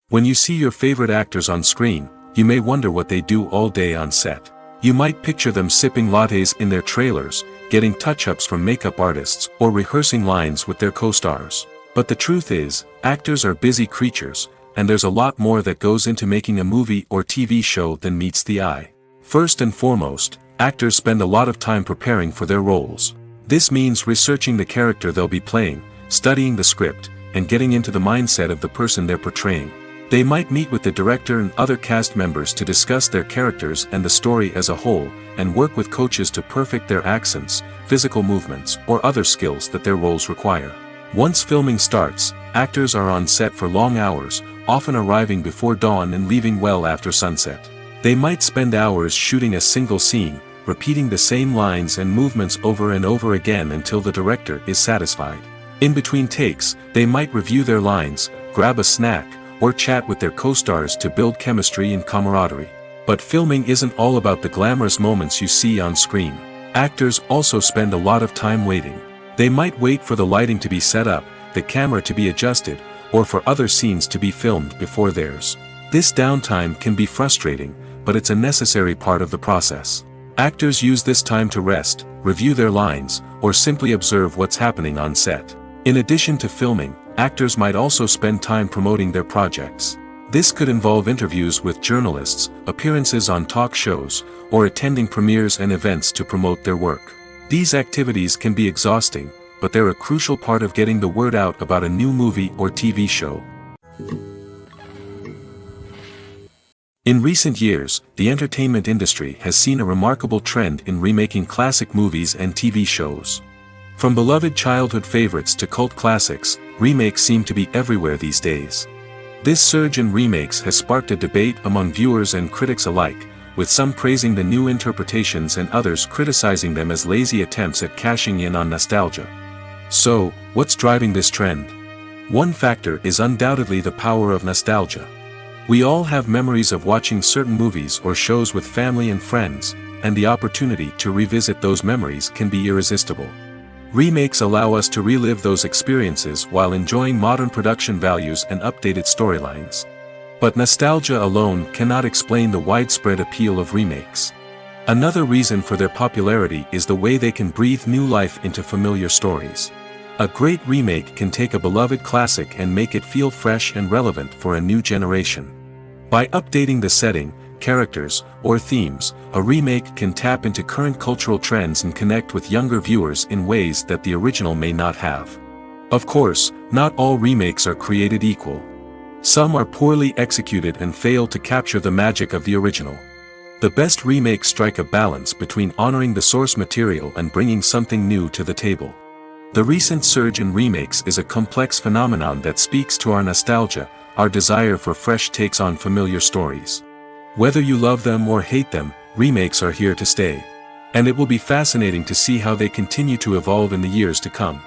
When you see your favorite actors on screen, you may wonder what they do all day on set. You might picture them sipping lattes in their trailers, getting touch-ups from makeup artists, or rehearsing lines with their co-stars. But the truth is, actors are busy creatures, and there's a lot more that goes into making a movie or TV show than meets the eye. First and foremost, actors spend a lot of time preparing for their roles. This means researching the character they'll be playing, studying the script, and getting into the mindset of the person they're portraying. They might meet with the director and other cast members to discuss their characters and the story as a whole, and work with coaches to perfect their accents, physical movements, or other skills that their roles require. Once filming starts, actors are on set for long hours, often arriving before dawn and leaving well after sunset. They might spend hours shooting a single scene, repeating the same lines and movements over and over again until the director is satisfied. In between takes, they might review their lines, grab a snack, or chat with their co-stars to build chemistry and camaraderie. But filming isn't all about the glamorous moments you see on screen. Actors also spend a lot of time waiting. They might wait for the lighting to be set up, the camera to be adjusted, or for other scenes to be filmed before theirs. This downtime can be frustrating, but it's a necessary part of the process. Actors use this time to rest, review their lines, or simply observe what's happening on set. In addition to filming, actors might also spend time promoting their projects. This could involve interviews with journalists, appearances on talk shows, or attending premieres and events to promote their work. These activities can be exhausting, but they're a crucial part of getting the word out about a new movie or TV show. In recent years, the entertainment industry has seen a remarkable trend in remaking classic movies and TV shows. From beloved childhood favorites to cult classics, remakes seem to be everywhere these days. This surge in remakes has sparked a debate among viewers and critics alike, with some praising the new interpretations and others criticizing them as lazy attempts at cashing in on nostalgia. So, what's driving this trend? One factor is undoubtedly the power of nostalgia. We all have memories of watching certain movies or shows with family and friends, and the opportunity to revisit those memories can be irresistible. Remakes allow us to relive those experiences while enjoying modern production values and updated storylines. But nostalgia alone cannot explain the widespread appeal of remakes. Another reason for their popularity is the way they can breathe new life into familiar stories. A great remake can take a beloved classic and make it feel fresh and relevant for a new generation. By updating the setting, characters, or themes, a remake can tap into current cultural trends and connect with younger viewers in ways that the original may not have. Of course, not all remakes are created equal. Some are poorly executed and fail to capture the magic of the original. The best remakes strike a balance between honoring the source material and bringing something new to the table. The recent surge in remakes is a complex phenomenon that speaks to our nostalgia, our desire for fresh takes on familiar stories. Whether you love them or hate them, remakes are here to stay. And it will be fascinating to see how they continue to evolve in the years to come.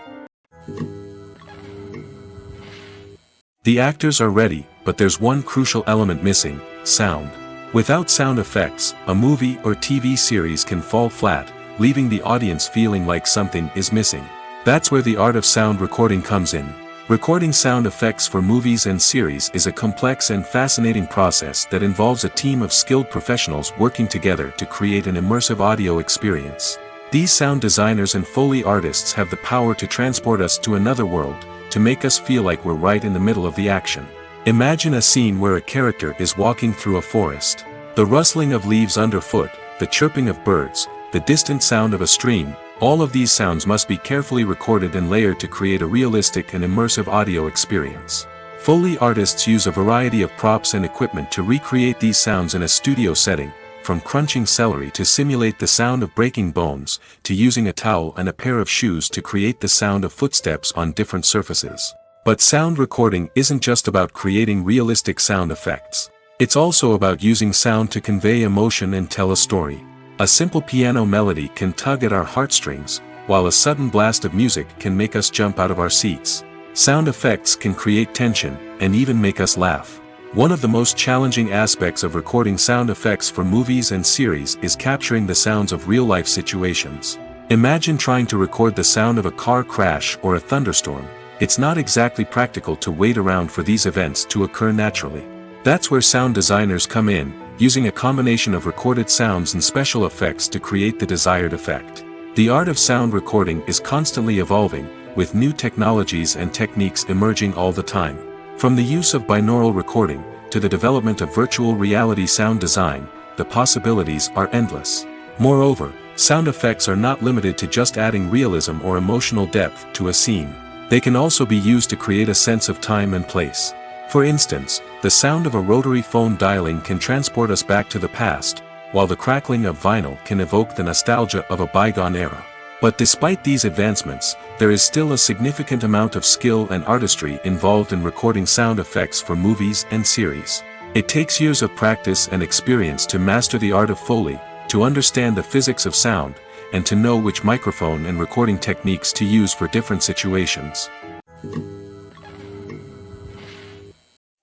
The actors are ready, but there's one crucial element missing: sound. Without sound effects, a movie or TV series can fall flat, leaving the audience feeling like something is missing. That's where the art of sound recording comes in. Recording sound effects for movies and series is a complex and fascinating process that involves a team of skilled professionals working together to create an immersive audio experience. These sound designers and Foley artists have the power to transport us to another world, to make us feel like we're right in the middle of the action. Imagine a scene where a character is walking through a forest. The rustling of leaves underfoot, the chirping of birds, the distant sound of a stream, all of these sounds must be carefully recorded and layered to create a realistic and immersive audio experience. Foley artists use a variety of props and equipment to recreate these sounds in a studio setting, from crunching celery to simulate the sound of breaking bones, to using a towel and a pair of shoes to create the sound of footsteps on different surfaces. But sound recording isn't just about creating realistic sound effects. It's also about using sound to convey emotion and tell a story. A simple piano melody can tug at our heartstrings, while a sudden blast of music can make us jump out of our seats. Sound effects can create tension, and even make us laugh. One of the most challenging aspects of recording sound effects for movies and series is capturing the sounds of real-life situations. Imagine trying to record the sound of a car crash or a thunderstorm. It's not exactly practical to wait around for these events to occur naturally. That's where sound designers come in, using a combination of recorded sounds and special effects to create the desired effect. The art of sound recording is constantly evolving, with new technologies and techniques emerging all the time. From the use of binaural recording, to the development of virtual reality sound design, the possibilities are endless. Moreover, sound effects are not limited to just adding realism or emotional depth to a scene. They can also be used to create a sense of time and place. For instance, the sound of a rotary phone dialing can transport us back to the past, while the crackling of vinyl can evoke the nostalgia of a bygone era. But despite these advancements, there is still a significant amount of skill and artistry involved in recording sound effects for movies and series. It takes years of practice and experience to master the art of Foley, to understand the physics of sound, and to know which microphone and recording techniques to use for different situations.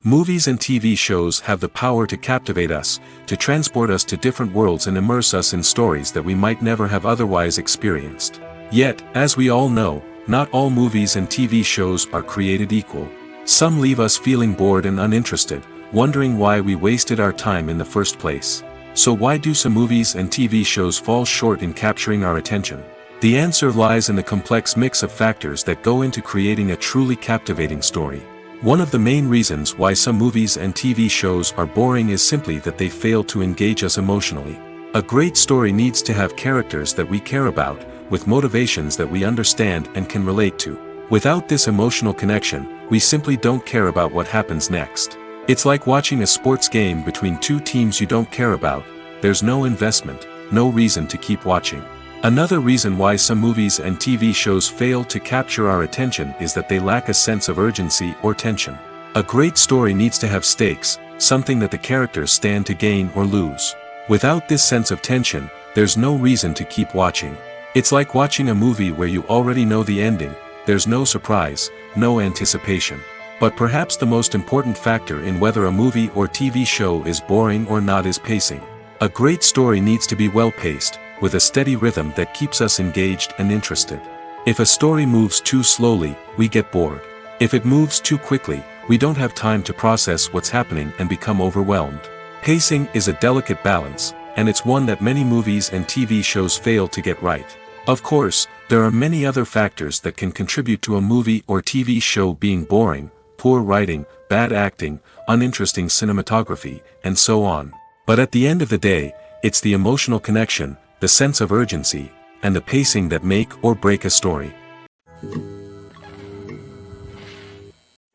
Movies and TV shows have the power to captivate us, to transport us to different worlds and immerse us in stories that we might never have otherwise experienced. Yet, as we all know, not all movies and TV shows are created equal. Some leave us feeling bored and uninterested, wondering why we wasted our time in the first place. So why do some movies and TV shows fall short in capturing our attention? The answer lies in the complex mix of factors that go into creating a truly captivating story. One of the main reasons why some movies and TV shows are boring is simply that they fail to engage us emotionally. A great story needs to have characters that we care about, with motivations that we understand and can relate to. Without this emotional connection, we simply don't care about what happens next. It's like watching a sports game between two teams you don't care about. There's no investment, no reason to keep watching. Another reason why some movies and TV shows fail to capture our attention is that they lack a sense of urgency or tension. A great story needs to have stakes, something that the characters stand to gain or lose. Without this sense of tension, there's no reason to keep watching. It's like watching a movie where you already know the ending. There's no surprise, no anticipation. But perhaps the most important factor in whether a movie or TV show is boring or not is pacing. A great story needs to be well-paced, with a steady rhythm that keeps us engaged and interested. If a story moves too slowly, we get bored. If it moves too quickly, we don't have time to process what's happening and become overwhelmed. Pacing is a delicate balance, and it's one that many movies and TV shows fail to get right. Of course, there are many other factors that can contribute to a movie or TV show being boring: poor writing, bad acting, uninteresting cinematography, and so on. But at the end of the day, it's the emotional connection, the sense of urgency, and the pacing that make or break a story.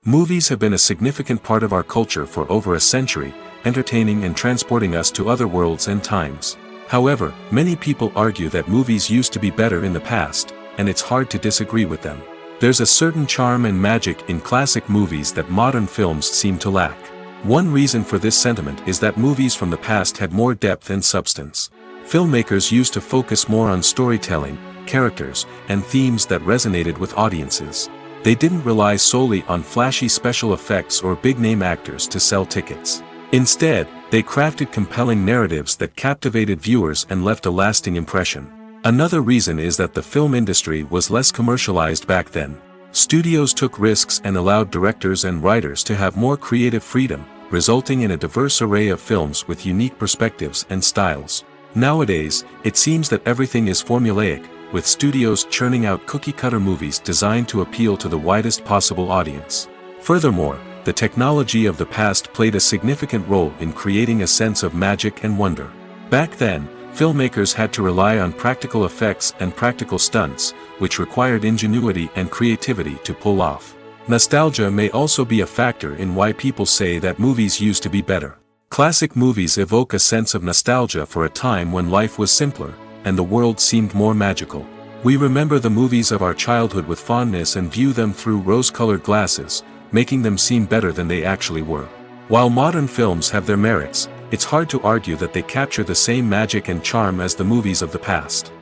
Movies have been a significant part of our culture for over a century, entertaining and transporting us to other worlds and times. However, many people argue that movies used to be better in the past, and it's hard to disagree with them. There's a certain charm and magic in classic movies that modern films seem to lack. One reason for this sentiment is that movies from the past had more depth and substance. Filmmakers used to focus more on storytelling, characters, and themes that resonated with audiences. They didn't rely solely on flashy special effects or big-name actors to sell tickets. Instead, they crafted compelling narratives that captivated viewers and left a lasting impression. Another reason is that the film industry was less commercialized back then. Studios took risks and allowed directors and writers to have more creative freedom, resulting in a diverse array of films with unique perspectives and styles. Nowadays, it seems that everything is formulaic, with studios churning out cookie-cutter movies designed to appeal to the widest possible audience. Furthermore, the technology of the past played a significant role in creating a sense of magic and wonder. Back then, filmmakers had to rely on practical effects and practical stunts, which required ingenuity and creativity to pull off. Nostalgia may also be a factor in why people say that movies used to be better. Classic movies evoke a sense of nostalgia for a time when life was simpler, and the world seemed more magical. We remember the movies of our childhood with fondness and view them through rose-colored glasses, making them seem better than they actually were. While modern films have their merits, it's hard to argue that they capture the same magic and charm as the movies of the past.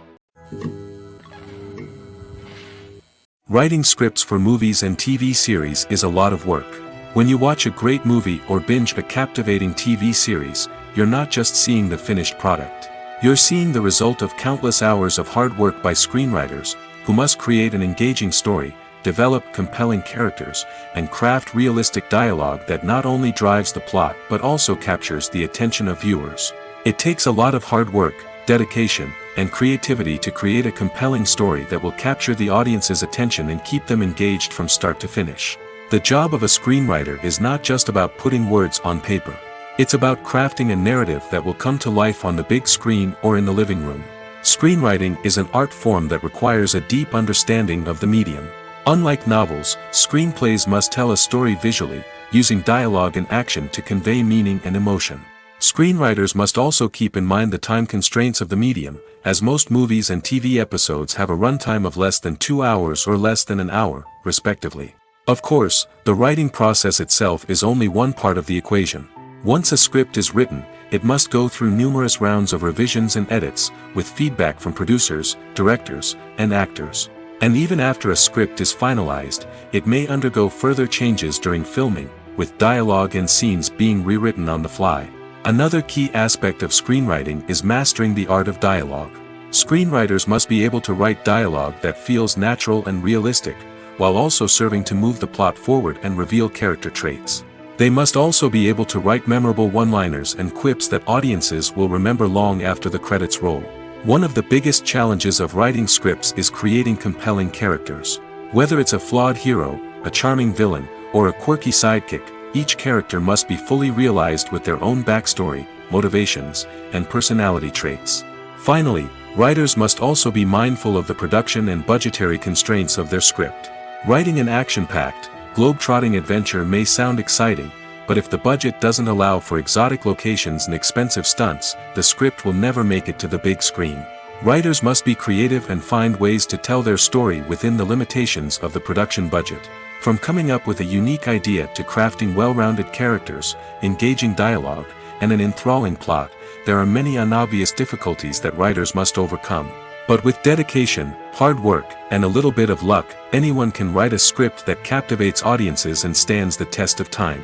Writing scripts for movies and TV series is a lot of work. When you watch a great movie or binge a captivating TV series, you're not just seeing the finished product. You're seeing the result of countless hours of hard work by screenwriters, who must create an engaging story, develop compelling characters, and craft realistic dialogue that not only drives the plot but also captures the attention of viewers. It takes a lot of hard work, dedication, and creativity to create a compelling story that will capture the audience's attention and keep them engaged from start to finish. The job of a screenwriter is not just about putting words on paper. It's about crafting a narrative that will come to life on the big screen or in the living room. Screenwriting is an art form that requires a deep understanding of the medium. Unlike novels, screenplays must tell a story visually, using dialogue and action to convey meaning and emotion. Screenwriters must also keep in mind the time constraints of the medium, as most movies and TV episodes have a runtime of less than 2 hours or less than an hour, respectively. Of course, the writing process itself is only one part of the equation. Once a script is written, it must go through numerous rounds of revisions and edits, with feedback from producers, directors, and actors. And even after a script is finalized, it may undergo further changes during filming, with dialogue and scenes being rewritten on the fly. Another key aspect of screenwriting is mastering the art of dialogue. Screenwriters must be able to write dialogue that feels natural and realistic, while also serving to move the plot forward and reveal character traits. They must also be able to write memorable one-liners and quips that audiences will remember long after the credits roll. One of the biggest challenges of writing scripts is creating compelling characters. Whether it's a flawed hero, a charming villain, or a quirky sidekick, each character must be fully realized with their own backstory, motivations, and personality traits. Finally, writers must also be mindful of the production and budgetary constraints of their script. Writing an action-packed, globe-trotting adventure may sound exciting, but if the budget doesn't allow for exotic locations and expensive stunts, the script will never make it to the big screen. Writers must be creative and find ways to tell their story within the limitations of the production budget. From coming up with a unique idea to crafting well-rounded characters, engaging dialogue, and an enthralling plot, there are many unobvious difficulties that writers must overcome. But with dedication, hard work, and a little bit of luck, anyone can write a script that captivates audiences and stands the test of time.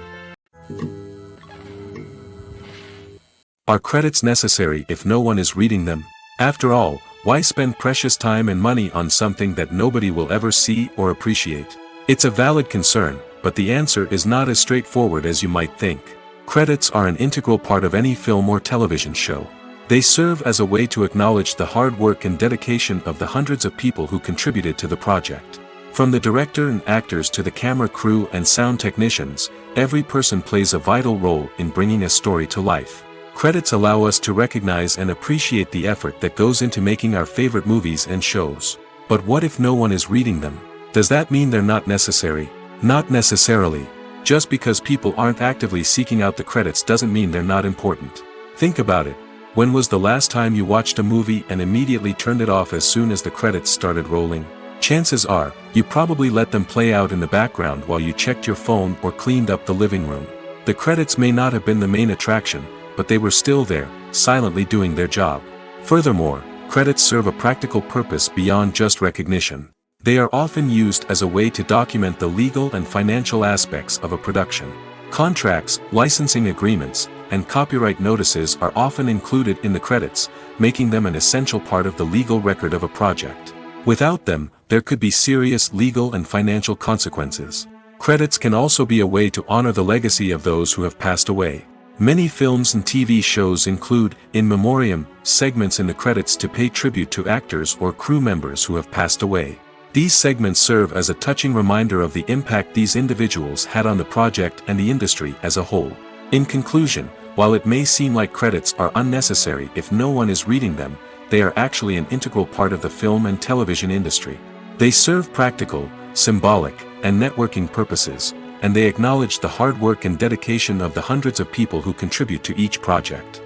Are credits necessary if no one is reading them? After all, why spend precious time and money on something that nobody will ever see or appreciate? It's a valid concern, but the answer is not as straightforward as you might think. Credits are an integral part of any film or television show. They serve as a way to acknowledge the hard work and dedication of the hundreds of people who contributed to the project. From the director and actors to the camera crew and sound technicians, every person plays a vital role in bringing a story to life. Credits allow us to recognize and appreciate the effort that goes into making our favorite movies and shows. But what if no one is reading them? Does that mean they're not necessary? Not necessarily. Just because people aren't actively seeking out the credits doesn't mean they're not important. Think about it. When was the last time you watched a movie and immediately turned it off as soon as the credits started rolling? Chances are, you probably let them play out in the background while you checked your phone or cleaned up the living room. The credits may not have been the main attraction, but they were still there, silently doing their job. Furthermore, credits serve a practical purpose beyond just recognition. They are often used as a way to document the legal and financial aspects of a production. Contracts, licensing agreements, and copyright notices are often included in the credits, making them an essential part of the legal record of a project. Without them, there could be serious legal and financial consequences. Credits can also be a way to honor the legacy of those who have passed away. Many films and TV shows include, in memoriam, segments in the credits to pay tribute to actors or crew members who have passed away. These segments serve as a touching reminder of the impact these individuals had on the project and the industry as a whole. In conclusion, while it may seem like credits are unnecessary if no one is reading them, they are actually an integral part of the film and television industry. They serve practical, symbolic, and networking purposes, and they acknowledge the hard work and dedication of the hundreds of people who contribute to each project.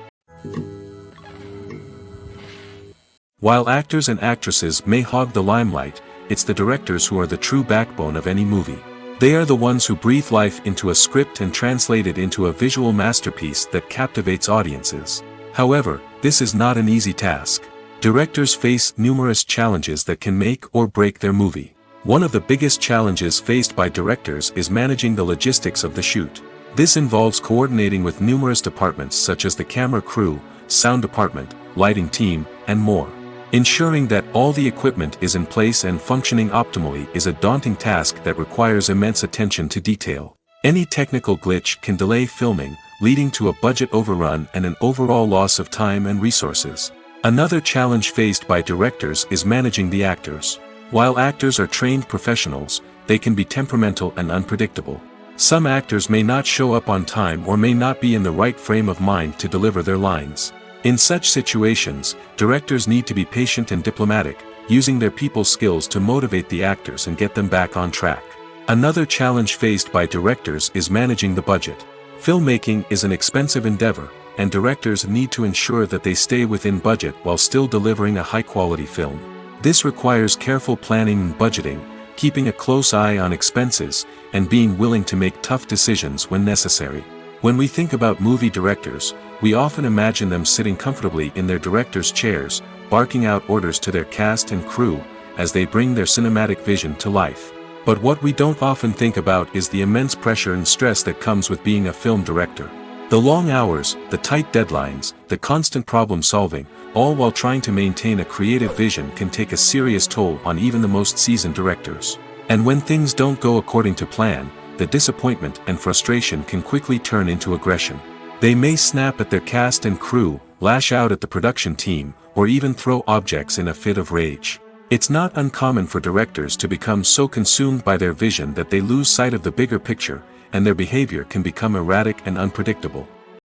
While actors and actresses may hog the limelight, it's the directors who are the true backbone of any movie. They are the ones who breathe life into a script and translate it into a visual masterpiece that captivates audiences. However, this is not an easy task. Directors face numerous challenges that can make or break their movie. One of the biggest challenges faced by directors is managing the logistics of the shoot. This involves coordinating with numerous departments such as the camera crew, sound department, lighting team, and more. Ensuring that all the equipment is in place and functioning optimally is a daunting task that requires immense attention to detail. Any technical glitch can delay filming, leading to a budget overrun and an overall loss of time and resources. Another challenge faced by directors is managing the actors. While actors are trained professionals, they can be temperamental and unpredictable. Some actors may not show up on time or may not be in the right frame of mind to deliver their lines. In such situations, directors need to be patient and diplomatic, using their people skills to motivate the actors and get them back on track. Another challenge faced by directors is managing the budget. Filmmaking is an expensive endeavor, and directors need to ensure that they stay within budget while still delivering a high-quality film. This requires careful planning and budgeting, keeping a close eye on expenses, and being willing to make tough decisions when necessary. When we think about movie directors, we often imagine them sitting comfortably in their director's chairs, barking out orders to their cast and crew, as they bring their cinematic vision to life. But what we don't often think about is the immense pressure and stress that comes with being a film director. The long hours, the tight deadlines, the constant problem solving, all while trying to maintain a creative vision can take a serious toll on even the most seasoned directors. And when things don't go according to plan, the disappointment and frustration can quickly turn into aggression. They may snap at their cast and crew, lash out at the production team, or even throw objects in a fit of rage. It's not uncommon for directors to become so consumed by their vision that they lose sight of the bigger picture, and their behavior can become erratic and unpredictable.